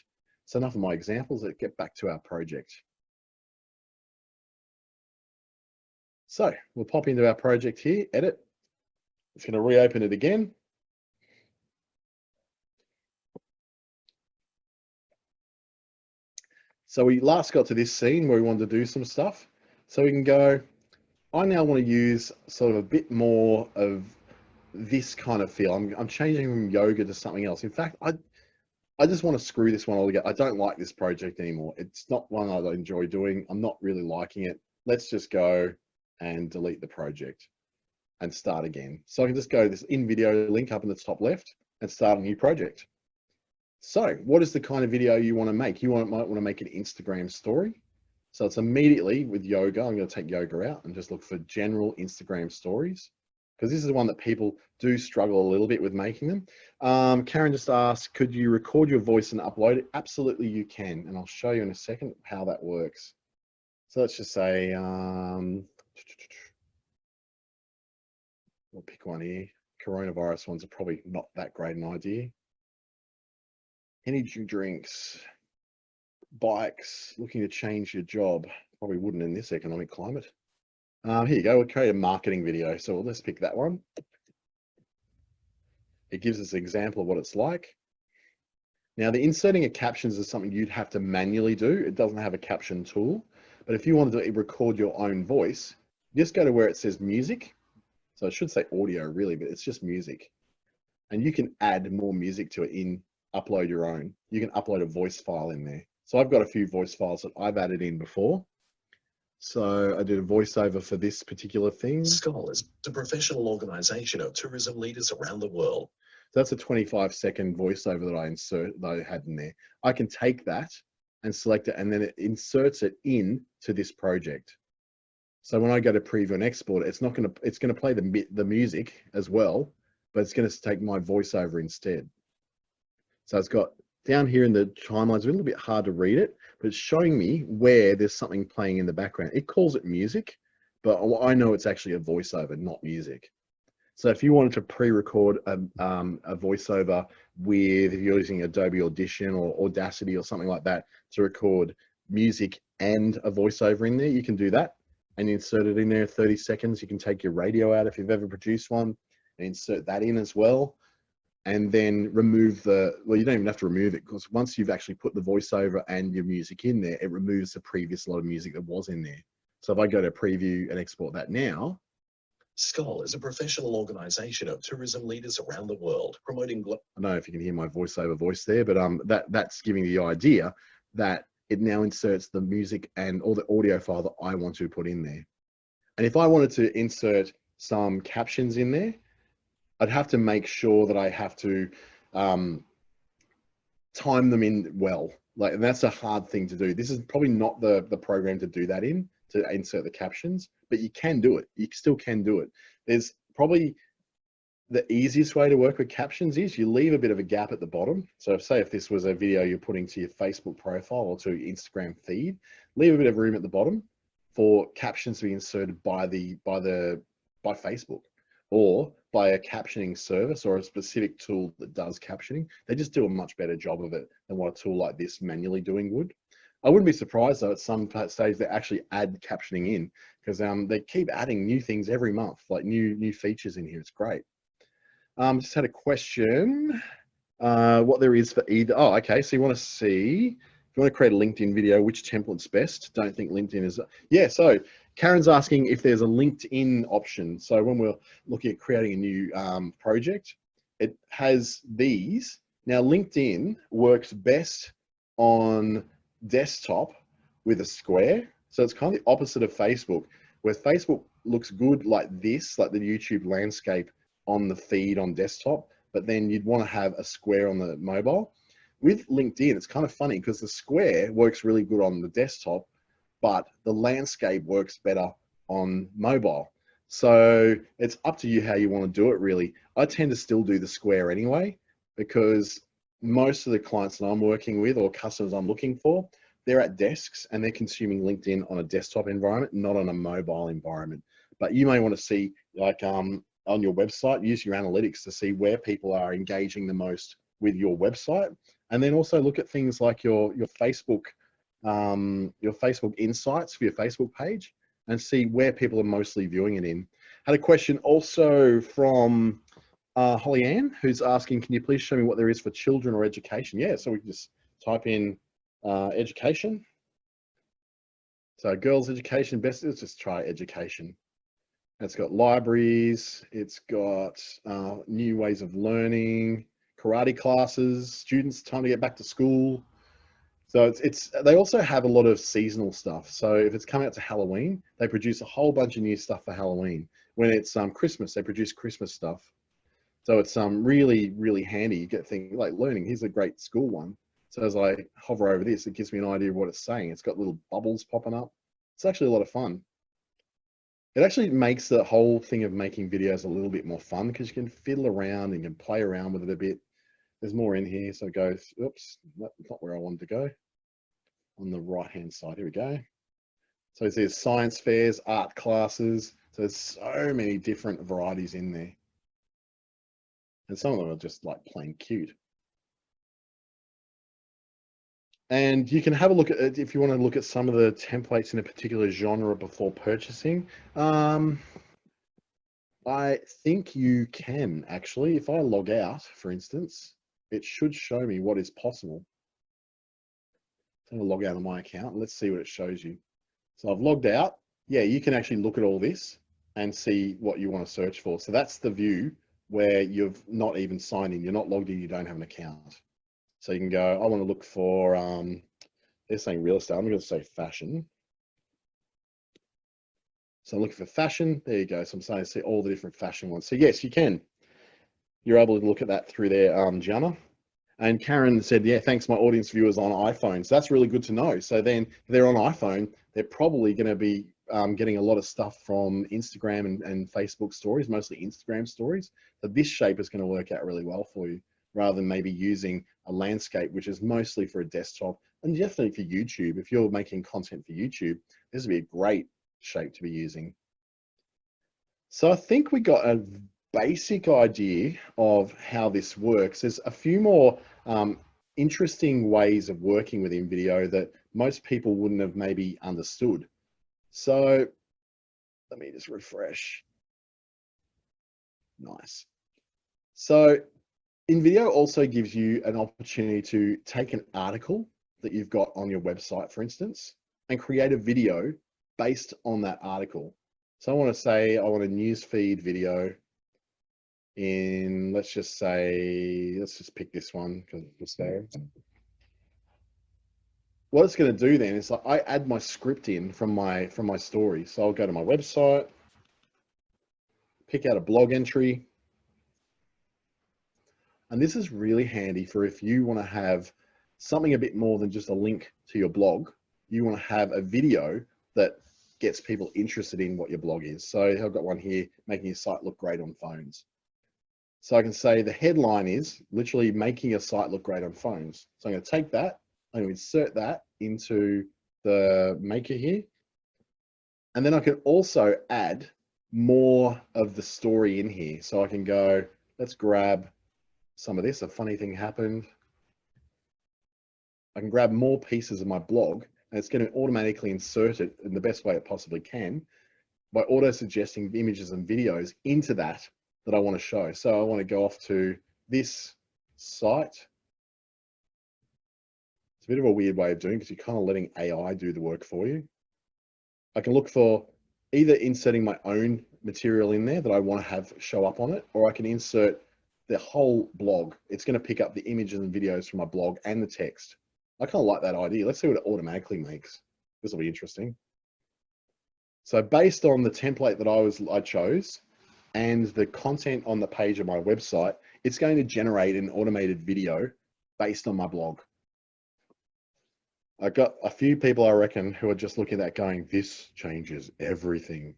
So enough of my examples. Let's get back to our project. So we'll pop into our project here, edit. It's going to reopen it again. So we last got to this scene where we wanted to do some stuff. So we can go, I now want to use sort of a bit more of this kind of feel. I'm changing from yoga to something else. In fact, I just want to screw this one altogether. I don't like this project anymore. It's not one I enjoy doing. I'm not really liking it. Let's just go and delete the project and start again. So I can just go to this InVideo link up in the top left and start a new project. So what is the kind of video you want to make? You might want to make an Instagram story. So it's immediately with yoga. I'm going to take yoga out and just look for general Instagram stories, because this is the one that people do struggle a little bit with making them. Karen just asked, could you record your voice and upload it? Absolutely you can. And I'll show you in a second how that works. So let's just say, we'll pick one here. Coronavirus ones are probably not that great an idea. Energy drinks, bikes, looking to change your job. Probably wouldn't in this economic climate. Here you go, we'll create a marketing video. So let's pick that one. It gives us an example of what it's like. Now the inserting of captions is something you'd have to manually do. It doesn't have a caption tool, but if you wanted to record your own voice, just go to where it says music. So it should say audio really, but it's just music. And you can add more music to it upload your own. You can upload a voice file in there. So I've got a few voice files that I've added in before. So I did a voiceover for this particular thing. SCOL is a professional organization of tourism leaders around the world. So that's a 25-second voiceover that I had in there. I can take that and select it, and then it inserts it into this project. So when I go to preview and export it, it's going to play the music as well, but it's going to take my voiceover instead. So it's got down here in the timeline, it's a little bit hard to read it, but it's showing me where there's something playing in the background. It calls it music, but I know it's actually a voiceover, not music. So if you wanted to pre-record a voiceover if you're using Adobe Audition or Audacity or something like that to record music and a voiceover in there, you can do that and insert it in there 30 seconds. You can take your radio out if you've ever produced one and insert that in as well. And then remove well, you don't even have to remove it, because once you've actually put the voiceover and your music in there, it removes the previous lot of music that was in there. So if I go to preview and export that now. SCOL is a professional organization of tourism leaders around the world, promoting. I don't know if you can hear my voiceover voice there, but that's giving the idea that it now inserts the music and all the audio file that I want to put in there. And if I wanted to insert some captions in there, I'd have to make sure that I have to time them in well. And that's a hard thing to do. This is probably not the program to do that in, to insert the captions, but you can do it. You still can do it. There's probably the easiest way to work with captions is you leave a bit of a gap at the bottom. So if this was a video you're putting to your Facebook profile or to your Instagram feed, leave a bit of room at the bottom for captions to be inserted by Facebook, or by a captioning service or a specific tool that does captioning. They just do a much better job of it than what a tool like this manually doing would. I wouldn't be surprised though at some stage they actually add captioning in, because they keep adding new things every month, like new features in here. It's great. Just had a question, what there is for either. Oh, okay. So you want to see, if you want to create a LinkedIn video, which template's best? Don't think LinkedIn is. Yeah. So Karen's asking if there's a LinkedIn option. So when we're looking at creating a new project, it has these. Now LinkedIn works best on desktop with a square. So it's kind of the opposite of Facebook, where Facebook looks good like this, like the YouTube landscape on the feed on desktop, but then you'd want to have a square on the mobile. With LinkedIn, it's kind of funny because the square works really good on the desktop, but the landscape works better on mobile. So it's up to you how you want to do it, really. I tend to still do the square anyway, because most of the clients that I'm working with or customers I'm looking for, they're at desks and they're consuming LinkedIn on a desktop environment, not on a mobile environment. But you may want to see, like on your website, use your analytics to see where people are engaging the most with your website. And then also look at things like your Facebook insights for your Facebook page and see where people are mostly viewing it in. Had a question also from Holly Ann, who's asking, can you please show me what there is for children or education? Yeah, so we can just type in education. So girls education, best, let's just try education. It's got libraries, it's got new ways of learning, karate classes, students time to get back to school. So they also have a lot of seasonal stuff. So if it's coming out to Halloween, they produce a whole bunch of new stuff for Halloween. When it's Christmas, they produce Christmas stuff. So it's really, really handy. You get things like learning. Here's a great school one. So as I hover over this, it gives me an idea of what it's saying. It's got little bubbles popping up. It's actually a lot of fun. It actually makes the whole thing of making videos a little bit more fun because you can fiddle around and you can play around with it a bit. There's more in here. So it goes, oops, not where I wanted to go. On the right-hand side, here we go. So it says science fairs, art classes. So there's so many different varieties in there. And some of them are just like plain cute. And you can have a look at it if you want to look at some of the templates in a particular genre before purchasing. I think you can actually. If I log out, for instance, it should show me what is possible. So I'm going to log out of my account. Let's see what it shows you. So I've logged out. Yeah, you can actually look at all this and see what you want to search for. So that's the view where you've not even signed in. You're not logged in. You don't have an account. So you can go, I want to look for, they're saying real estate. I'm going to say fashion. So I'm looking for fashion. There you go. So I'm starting to see all the different fashion ones. So yes, you can. You're able to look at that through there, Gianna. And Karen said, yeah, thanks, my audience viewers on iPhone. So that's really good to know. So then if they're on iPhone, they're probably going to be getting a lot of stuff from Instagram and Facebook stories, mostly Instagram stories. So this shape is going to work out really well for you, rather than maybe using a landscape, which is mostly for a desktop, and definitely for YouTube. If you're making content for YouTube, this would be a great shape to be using. So I think we got a basic idea of how this works. There's a few more interesting ways of working with InVideo that most people wouldn't have maybe understood. So let me just refresh. Nice. So InVideo also gives you an opportunity to take an article that you've got on your website, for instance, and create a video based on that article. So I want to say I want a newsfeed video in, let's just pick this one because it's there. What it's going to do then is I add my script in from my story. So I'll go to my website, pick out a blog entry. And this is really handy for if you want to have something a bit more than just a link to your blog. You want to have a video that gets people interested in what your blog is. So I've got one here, making your site look great on phones. So I can say the headline is literally making your site look great on phones. So I'm going to take that, I'm going to insert that into the maker here. And then I can also add more of the story in here. So I can go, let's grab some of this. A funny thing happened. I can grab more pieces of my blog and it's going to automatically insert it in the best way it possibly can by auto suggesting images and videos into that I want to show. So I want to go off to this site. It's a bit of a weird way of doing it because you're kind of letting AI do the work for you. I can look for either inserting my own material in there that I want to have show up on it, or I can insert the whole blog. It's going to pick up the images and videos from my blog and the text. I kind of like that idea. Let's see what it automatically makes. This will be interesting. So based on the template that I chose and the content on the page of my website, it's going to generate an automated video based on my blog. I got a few people, I reckon, who are just looking at that going, this changes everything.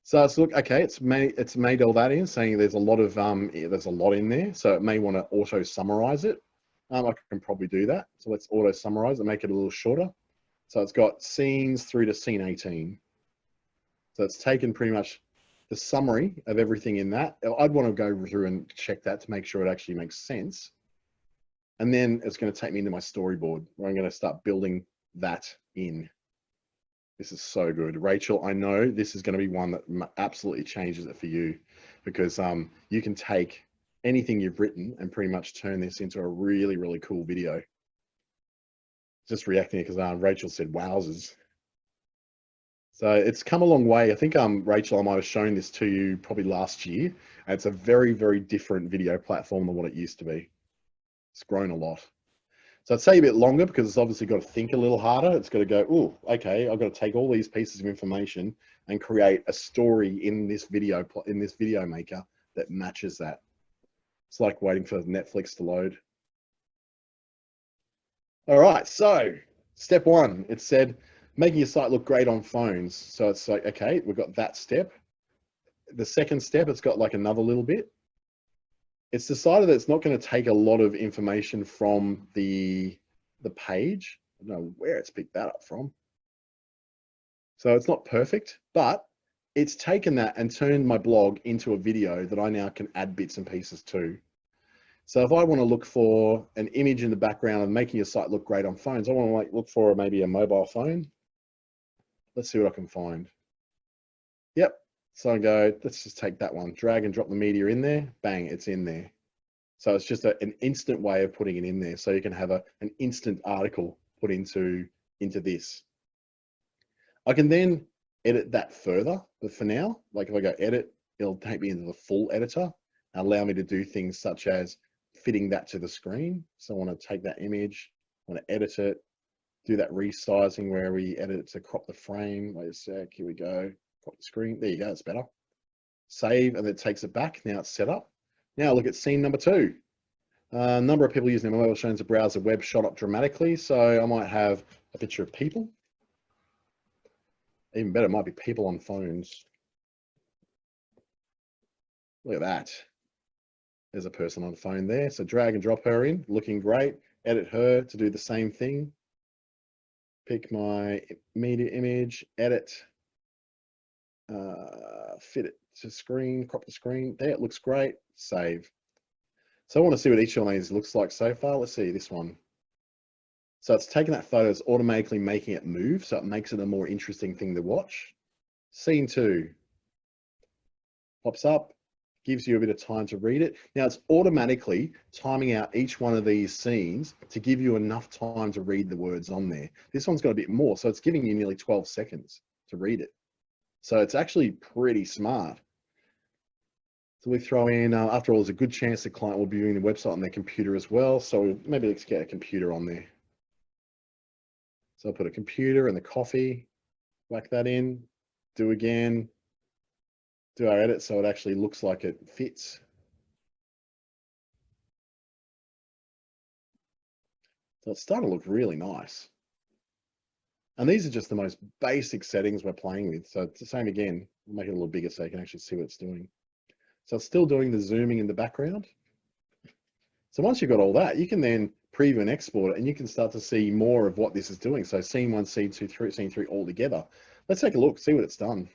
So it's look, okay, it's made all that in, saying there's a lot of there's a lot in there, so it may want to auto summarize it. I can probably do that. So let's auto summarize and make it a little shorter. So it's got scenes through to scene 18. So it's taken pretty much the summary of everything in that. I'd want to go through and check that to make sure it actually makes sense. And then it's going to take me into my storyboard where I'm going to start building that in. This is so good. Rachel, I know this is going to be one that absolutely changes it for you, because you can take anything you've written and pretty much turn this into a really, really cool video. Just reacting because Rachel said wowzers. So it's come a long way. I think Rachel, I might have shown this to you probably last year. And it's a very, very different video platform than what it used to be. It's grown a lot. So I'd say a bit longer because it's obviously got to think a little harder. It's got to go, oh, okay, I've got to take all these pieces of information and create a story in this video maker that matches that. It's like waiting for Netflix to load. All right, so step one, it said making your site look great on phones. So it's like, okay, we've got that step. The second step, it's got like another little bit. It's decided that it's not going to take a lot of information from the page. I don't know where it's picked that up from. So it's not perfect, but it's taken that and turned my blog into a video that I now can add bits and pieces to. So if I want to look for an image in the background and making your site look great on phones, I want to look for maybe a mobile phone. Let's see what I can find. Yep. So I go, let's just take that one, drag and drop the media in there, bang, it's in there. So it's just an instant way of putting it in there. So you can have an instant article put into this. I can then edit that further, but for now, like if I go edit, it'll take me into the full editor and allow me to do things such as fitting that to the screen. So I want to take that image, I want to edit it, do that resizing where we edit it to crop the frame. Wait a sec, here we go. Crop the screen, there you go, it's better. Save, and it takes it back. Now it's set up. Now look at scene number 2. Number of people using their mobile phones to browse the web shot up dramatically. So I might have a picture of people. Even better, it might be people on phones. Look at that. There's a person on the phone there. So drag and drop her in, looking great. Edit her to do the same thing. Pick my media image, edit, fit it to screen, crop the screen. There, it looks great. Save. So I want to see what each one of these looks like so far. Let's see this one. So it's taking that photo, it's automatically making it move. So it makes it a more interesting thing to watch. Scene 2 pops up, gives you a bit of time to read it. Now it's automatically timing out each one of these scenes to give you enough time to read the words on there. This one's got a bit more. So it's giving you nearly 12 seconds to read it. So it's actually pretty smart. So we throw in, after all, there's a good chance the client will be viewing the website on their computer as well. So maybe let's get a computer on there. So I'll put a computer and the coffee, whack that in, do again, do our edit so it actually looks like it fits. So it's starting to look really nice. And these are just the most basic settings we're playing with. So it's the same again, we'll make it a little bigger so you can actually see what it's doing. So it's still doing the zooming in the background. So once you've got all that, you can then preview and export it and you can start to see more of what this is doing. So scene 1, scene 2, scene 3 all together. Let's take a look, see what it's done.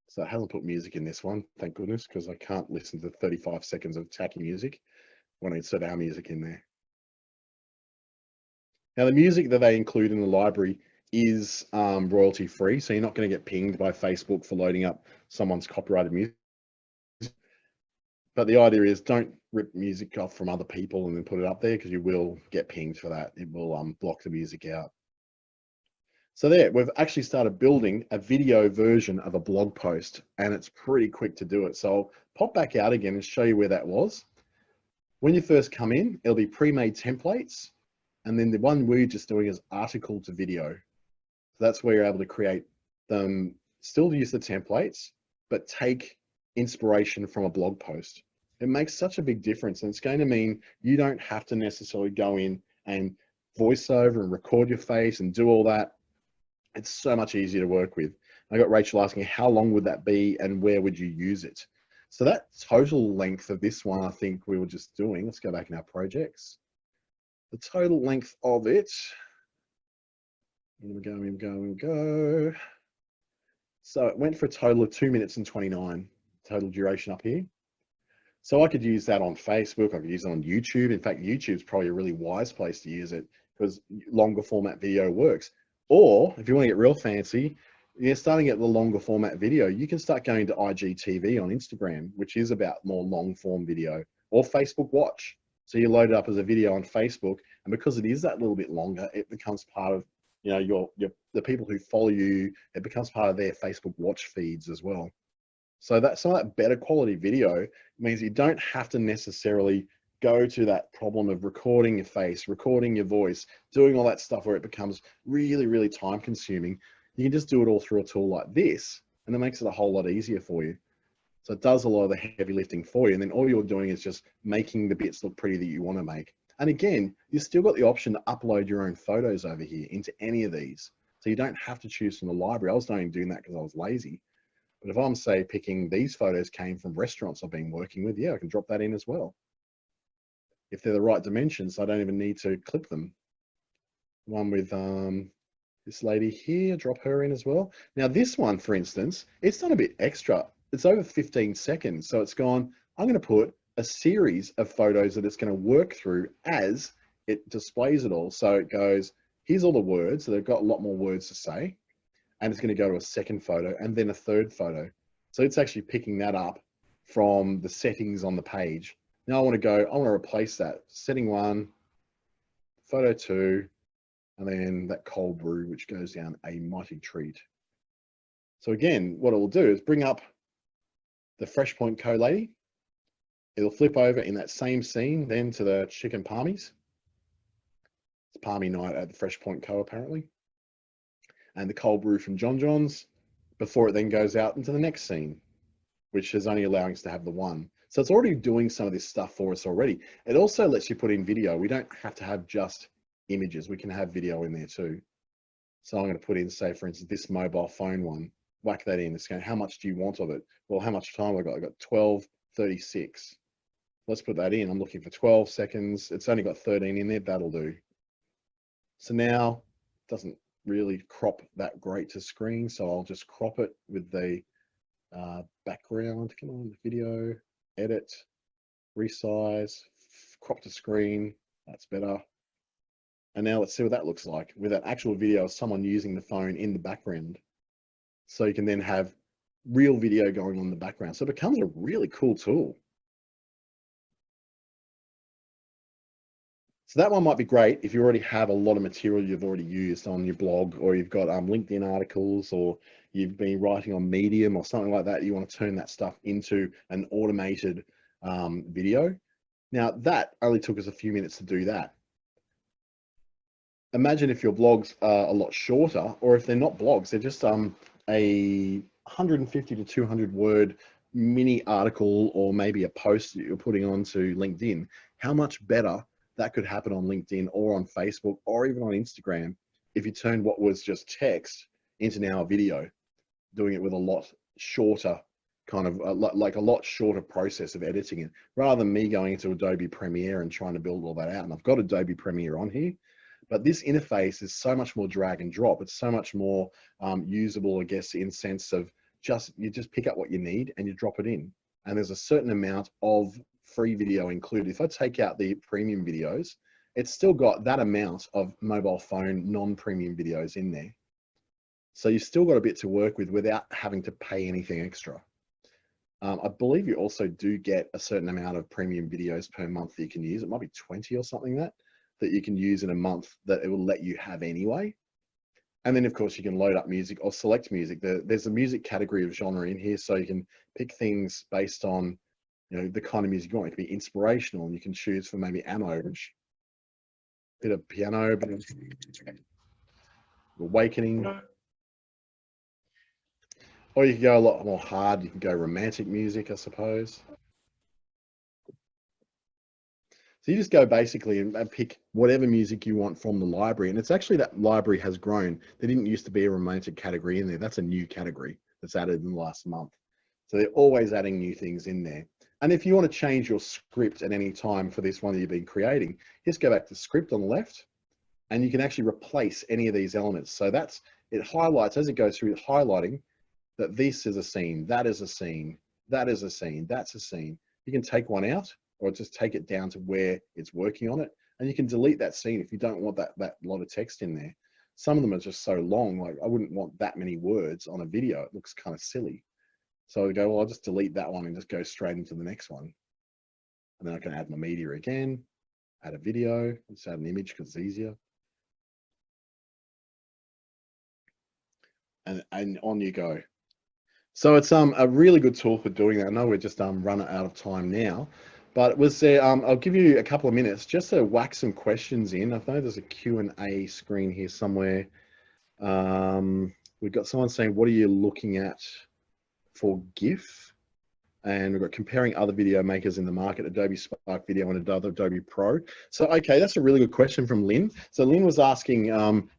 So it hasn't put music in this one, thank goodness, because I can't listen to 35 seconds of tacky music when I insert our music in there. Now the music that they include in the library is royalty free, so you're not going to get pinged by Facebook for loading up someone's copyrighted music. But the idea is don't rip music off from other people and then put it up there because you will get pinged for that. It will block the music out. So there, we've actually started building a video version of a blog post and it's pretty quick to do it. So I'll pop back out again and show you where that was. When you first come in, it'll be pre-made templates. And then the one we're just doing is article to video. So that's where you're able to create them still use the templates, but take inspiration from a blog post. It makes such a big difference, and it's going to mean you don't have to necessarily go in and voice over and record your face and do all that. It's so much easier to work with. I got Rachel asking, how long would that be and where would you use it? So that total length of this one, I think we were just doing, let's go back in our projects. The total length of it, here we go. So it went for a total of 2 minutes and 29, total duration up here. So I could use that on Facebook, I could use it on YouTube. In fact, YouTube's probably a really wise place to use it because longer format video works. Or if you want to get real fancy, you're starting at the longer format video, you can start going to IGTV on Instagram, which is about more long form video, or Facebook Watch. So you load it up as a video on Facebook, and because it is that little bit longer, it becomes part of, you know, the people who follow you, it becomes part of their Facebook Watch feeds as well. So that some of that better quality video means you don't have to necessarily go to that problem of recording your face, recording your voice, doing all that stuff where it becomes really, really time consuming. You can just do it all through a tool like this, and it makes it a whole lot easier for you. So it does a lot of the heavy lifting for you. And then all you're doing is just making the bits look pretty that you want to make. And again, you've still got the option to upload your own photos over here into any of these. So you don't have to choose from the library. I was only doing that because I was lazy. But if I'm, say, picking these photos came from restaurants I've been working with, yeah, I can drop that in as well. If they're the right dimensions, I don't even need to clip them. One with this lady here, drop her in as well. Now this one, for instance, it's done a bit extra. It's over 15 seconds. So it's gone, I'm going to put a series of photos that it's going to work through as it displays it all. So it goes, here's all the words. So they've got a lot more words to say. And it's going to go to a second photo and then a third photo. So it's actually picking that up from the settings on the page. Now I want to replace that. Setting 1, photo 2, and then that cold brew, which goes down a mighty treat. So again, what it will do is bring up the Fresh Point Co lady. It'll flip over in that same scene then to the chicken palmies. It's palmy night at the Fresh Point Co apparently. And the cold brew from John John's before it then goes out into the next scene, which is only allowing us to have the one. So it's already doing some of this stuff for us already. It also lets you put in video. We don't have to have just images. We can have video in there too. So I'm going to put in, say, for instance, this mobile phone one, whack that in. It's going, how much do you want of it? Well, how much time have I got? I've got 12:36. Let's put that in. I'm looking for 12 seconds. It's only got 13 in there. That'll do. So now it doesn't really crop that great to screen. So I'll just crop it with the background. Come on, video, edit, resize, crop to screen. That's better. And now let's see what that looks like with that actual video of someone using the phone in the background. So you can then have real video going on in the background. So it becomes a really cool tool. So that one might be great if you already have a lot of material you've already used on your blog, or you've got LinkedIn articles, or you've been writing on Medium or something like that. You want to turn that stuff into an automated video. Now that only took us a few minutes to do that. Imagine if your blogs are a lot shorter, or if they're not blogs, they're just a 150 to 200 word mini article, or maybe a post that you're putting onto LinkedIn. How much better that could happen on LinkedIn or on Facebook or even on Instagram if you turned what was just text into now a video, doing it with a lot shorter kind of like a lot shorter process of editing it, rather than me going into Adobe Premiere and trying to build all that out. And I've got Adobe Premiere on here, but this interface is so much more drag and drop. It's so much more usable, I guess, in sense of you just pick up what you need and you drop it in. And there's a certain amount of free video included. If I take out the premium videos, it's still got that amount of mobile phone non-premium videos in there. So you've still got a bit to work with without having to pay anything extra. I believe you also do get a certain amount of premium videos per month that you can use. It might be 20 or something that you can use in a month that it will let you have anyway. And then of course you can load up music or select music. There's a music category of genre in here, so you can pick things based on, you know, the kind of music you want. It can be inspirational, and you can choose for maybe ammo, bit of piano, bit of awakening. Or you can go a lot more hard. You can go romantic music, I suppose. So you just go basically and pick whatever music you want from the library. And it's actually that library has grown. There didn't used to be a romantic category in there. That's a new category that's added in the last month. So they're always adding new things in there. And if you want to change your script at any time for this one that you've been creating, just go back to script on the left and you can actually replace any of these elements. So that's, it highlights as it goes through, highlighting that this is a scene, that is a scene, that is a scene, that's a scene. You can take one out or just take it down to where it's working on it. And you can delete that scene if you don't want that lot of text in there. Some of them are just so long, like I wouldn't want that many words on a video. It looks kind of silly. So I go, well, I'll just delete that one and just go straight into the next one. And then I can add my media again, add a video, just add an image because it's easier. And on you go. So it's a really good tool for doing that. I know we're just run out of time now, but was there, I'll give you a couple of minutes just to whack some questions in. I know there's a Q&A screen here somewhere. We've got someone saying, what are you looking at for GIF? And we've got comparing other video makers in the market, Adobe Spark Video and Adobe Pro. So, okay, that's a really good question from Lynn. So Lynn was asking,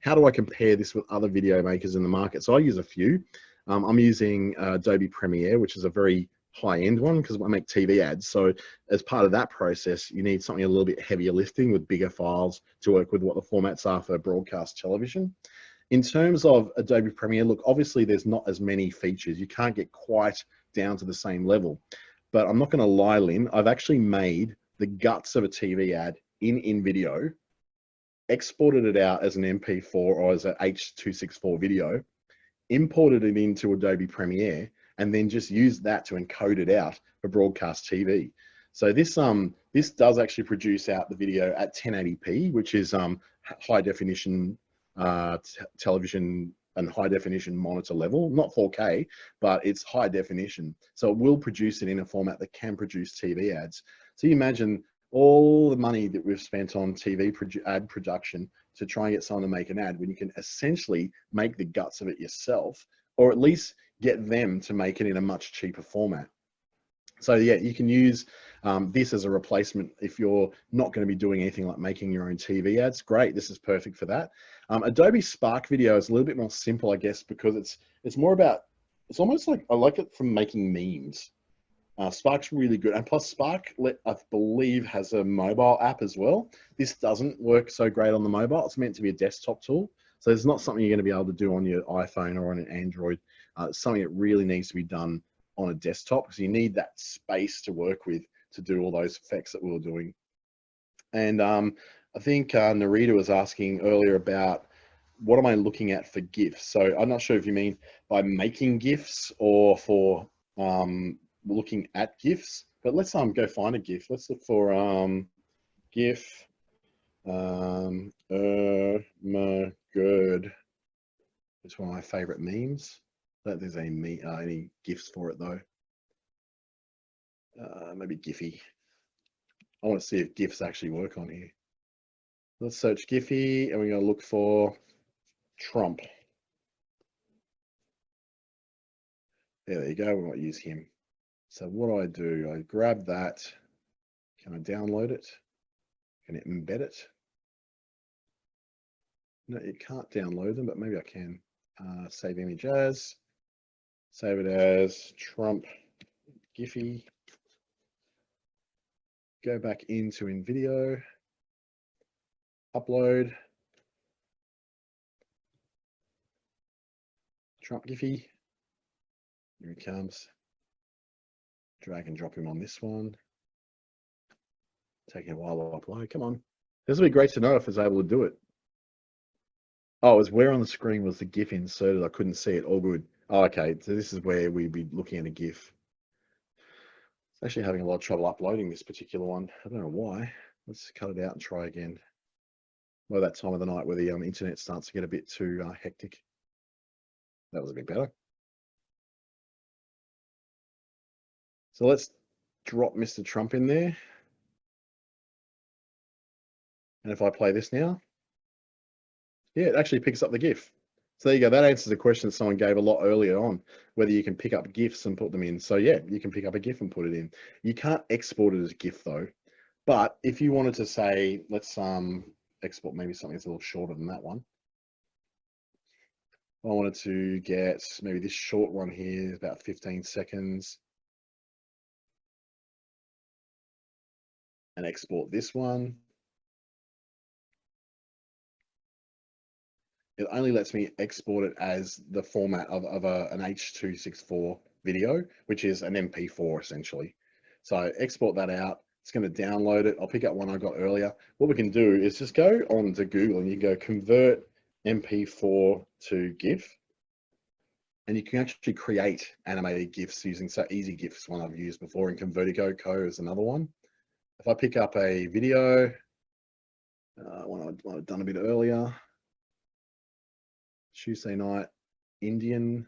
how do I compare this with other video makers in the market? So I use a few. I'm using Adobe Premiere, which is a very high-end one because I make TV ads. So as part of that process, you need something a little bit heavier lifting with bigger files to work with what the formats are for broadcast television. In terms of Adobe Premiere, look, obviously there's not as many features. You can't get quite down to the same level. But I'm not going to lie, Lynn, I've actually made the guts of a TV ad in InVideo, exported it out as an MP4 or as an H.264 video, imported it into Adobe Premiere, and then just used that to encode it out for broadcast TV. So this does actually produce out the video at 1080p, which is high definition television and high definition monitor level, not 4K, but it's high definition. So it will produce it in a format that can produce TV ads. So you imagine all the money that we've spent on TV ad production to try and get someone to make an ad when you can essentially make the guts of it yourself, or at least get them to make it in a much cheaper format. So yeah, you can use this as a replacement if you're not going to be doing anything like making your own TV ads. Great, this is perfect for that. Adobe Spark Video is a little bit more simple, I guess, because it's more about, it's almost like, I like it from making memes. Spark's really good, and plus Spark, I believe, has a mobile app as well. This doesn't work so great on the mobile. It's meant to be a desktop tool, so it's not something you're going to be able to do on your iPhone or on an Android. It's something that really needs to be done on a desktop because you need that space to work with to do all those effects that we were doing. And I think Narita was asking earlier about what am I looking at for GIFs. So I'm not sure if you mean by making GIFs or for looking at GIFs, but let's go find a GIF. Let's look for GIF my good. It's one of my favorite memes. I don't think there's any GIFs for it though. Maybe Giphy. I want to see if GIFs actually work on here. Let's search Giphy and we're going to look for Trump. There you go. We might use him. So what do? I grab that. Can I download it? Can it embed it? No, you can't download them, but maybe I can. Save image as. Save it as Trump Giphy. Go back into InVideo. Upload. Trump Giphy. Here he comes. Drag and drop him on this one. Taking a while to upload. Come on. This would be great to know if it's able to do it. Oh, it was where on the screen was the GIF inserted? I couldn't see it. All good. Oh, okay. So this is where we'd be looking at a GIF. It's actually having a lot of trouble uploading this particular one. I don't know why. Let's cut it out and try again. Well, that time of the night where the internet starts to get a bit too hectic. That was a bit better. So let's drop Mr. Trump in there. And if I play this now, yeah, it actually picks up the GIF. So there you go. That answers a question that someone gave a lot earlier on, whether you can pick up GIFs and put them in. So yeah, you can pick up a GIF and put it in. You can't export it as a GIF though. But if you wanted to say, let's export maybe something that's a little shorter than that one. I wanted to get maybe this short one here, about 15 seconds. And export this one. It only lets me export it as the format of an H.264 video, which is an MP4 essentially. So export that out. It's going to download it. I'll pick up one I got earlier. What we can do is just go on to Google and you go convert MP4 to GIF. And you can actually create animated GIFs using Easy GIFs, one I've used before, and Convertigo Co is another one. If I pick up a video, one I've done a bit earlier, Tuesday night, Indian,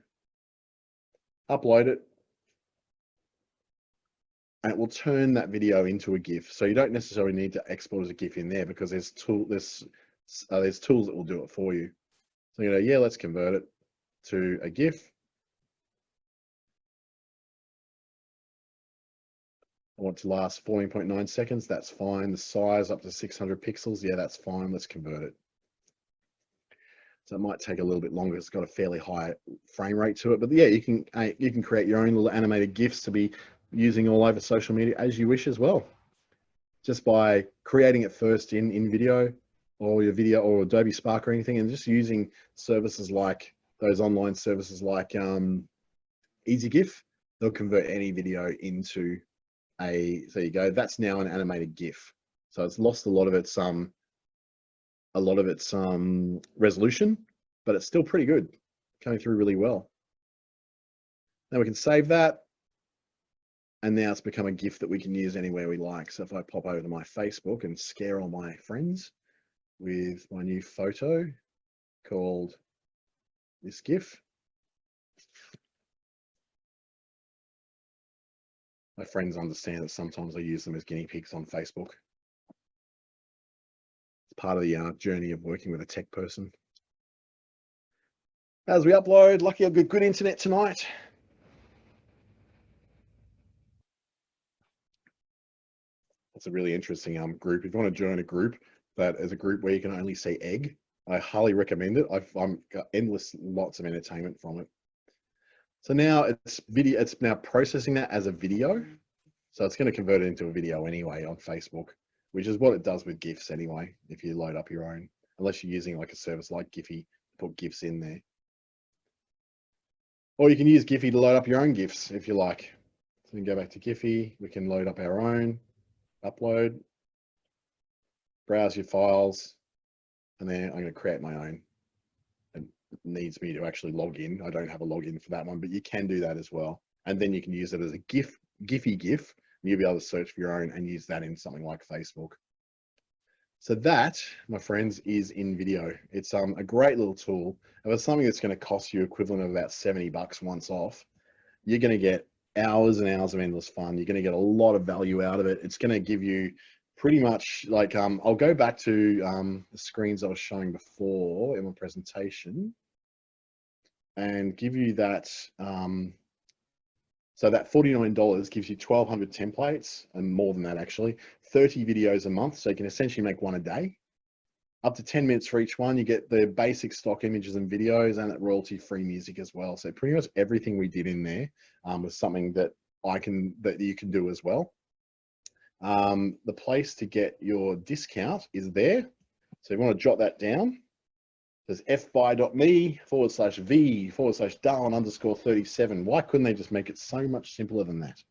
upload it, and it will turn that video into a GIF. So you don't necessarily need to export as a GIF in there because there's tools that will do it for you. So you know, yeah, let's convert it to a GIF. I want to last 14.9 seconds. That's fine. The size up to 600 pixels. Yeah, that's fine. Let's convert it. So it might take a little bit longer. It's got a fairly high frame rate to it, but yeah, you can create your own little animated GIFs to be using all over social media as you wish as well. Just by creating it first in InVideo or your video or Adobe Spark or anything, and just using services like those online services like Easy GIF, they'll convert any video into there you go. That's now an animated GIF. So it's lost a lot of its resolution, but it's still pretty good, coming through really well. Now we can save that, and now it's become a GIF that we can use anywhere we like. So if I pop over to my Facebook and scare all my friends with my new photo called this GIF, my friends understand that sometimes I use them as guinea pigs on Facebook. It's part of the journey of working with a tech person. As we upload, lucky I've got good internet tonight. It's a really interesting group. If you want to join a group that is a group where you can only see egg, I highly recommend it. I've got lots of entertainment from it. So now it's now processing that as a video. So it's going to convert it into a video anyway on Facebook, which is what it does with GIFs anyway, if you load up your own, unless you're using like a service like Giphy to put GIFs in there. Or you can use Giphy to load up your own GIFs if you like. So we can go back to Giphy, we can load up our own, upload, browse your files, and then I'm going to create my own. It needs me to actually log in. I don't have a login for that one, but you can do that as well. And then you can use it as a Giphy GIF. You'll be able to search for your own and use that in something like Facebook. So that, my friends, is InVideo. It's a great little tool. If it's something that's going to cost you equivalent of about 70 bucks once off, you're going to get hours and hours of endless fun. You're going to get a lot of value out of it. It's going to give you pretty much like, I'll go back to the screens I was showing before in my presentation and give you that. So that $49 gives you 1,200 templates and more than that actually, 30 videos a month. So you can essentially make one a day. Up to 10 minutes for each one. You get the basic stock images and videos and royalty-free music as well. So pretty much everything we did in there was something that you can do as well. The place to get your discount is there. So you want to jot that down. There's fbuy.me/v/Darwin_37. Why couldn't they just make it so much simpler than that?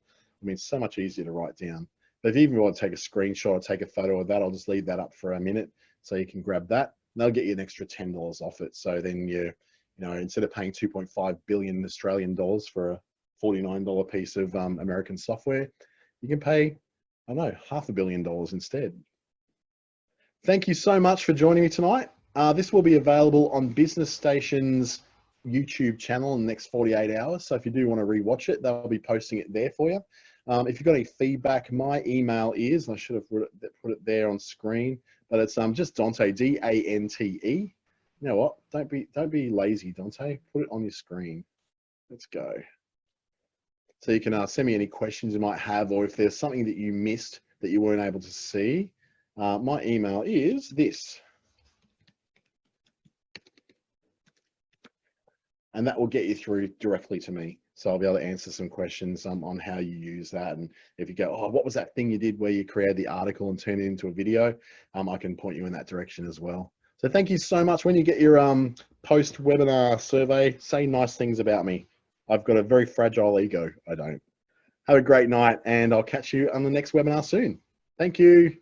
I mean, it's so much easier to write down. But if you even want to take a screenshot or take a photo of that, I'll just leave that up for a minute so you can grab that. And they'll get you an extra $10 off it. So then instead of paying 2.5 billion Australian dollars for a $49 piece of American software, you can pay, I don't know, $500 million instead. Thank you so much for joining me tonight. This will be available on Business Station's YouTube channel in the next 48 hours. So if you do want to rewatch it, they'll be posting it there for you. If you've got any feedback, my email is, I should have put it there on screen, but it's just Dante, D-A-N-T-E, You know what? Don't be lazy, Dante. Put it on your screen. Let's go. So you can send me any questions you might have, or if there's something that you missed that you weren't able to see. My email is this. And that will get you through directly to me. So I'll be able to answer some questions on how you use that. And if you go, oh, what was that thing you did where you created the article and turned it into a video? I can point you in that direction as well. So thank you so much. When you get your post-webinar survey, say nice things about me. I've got a very fragile ego. I don't. Have a great night, and I'll catch you on the next webinar soon. Thank you.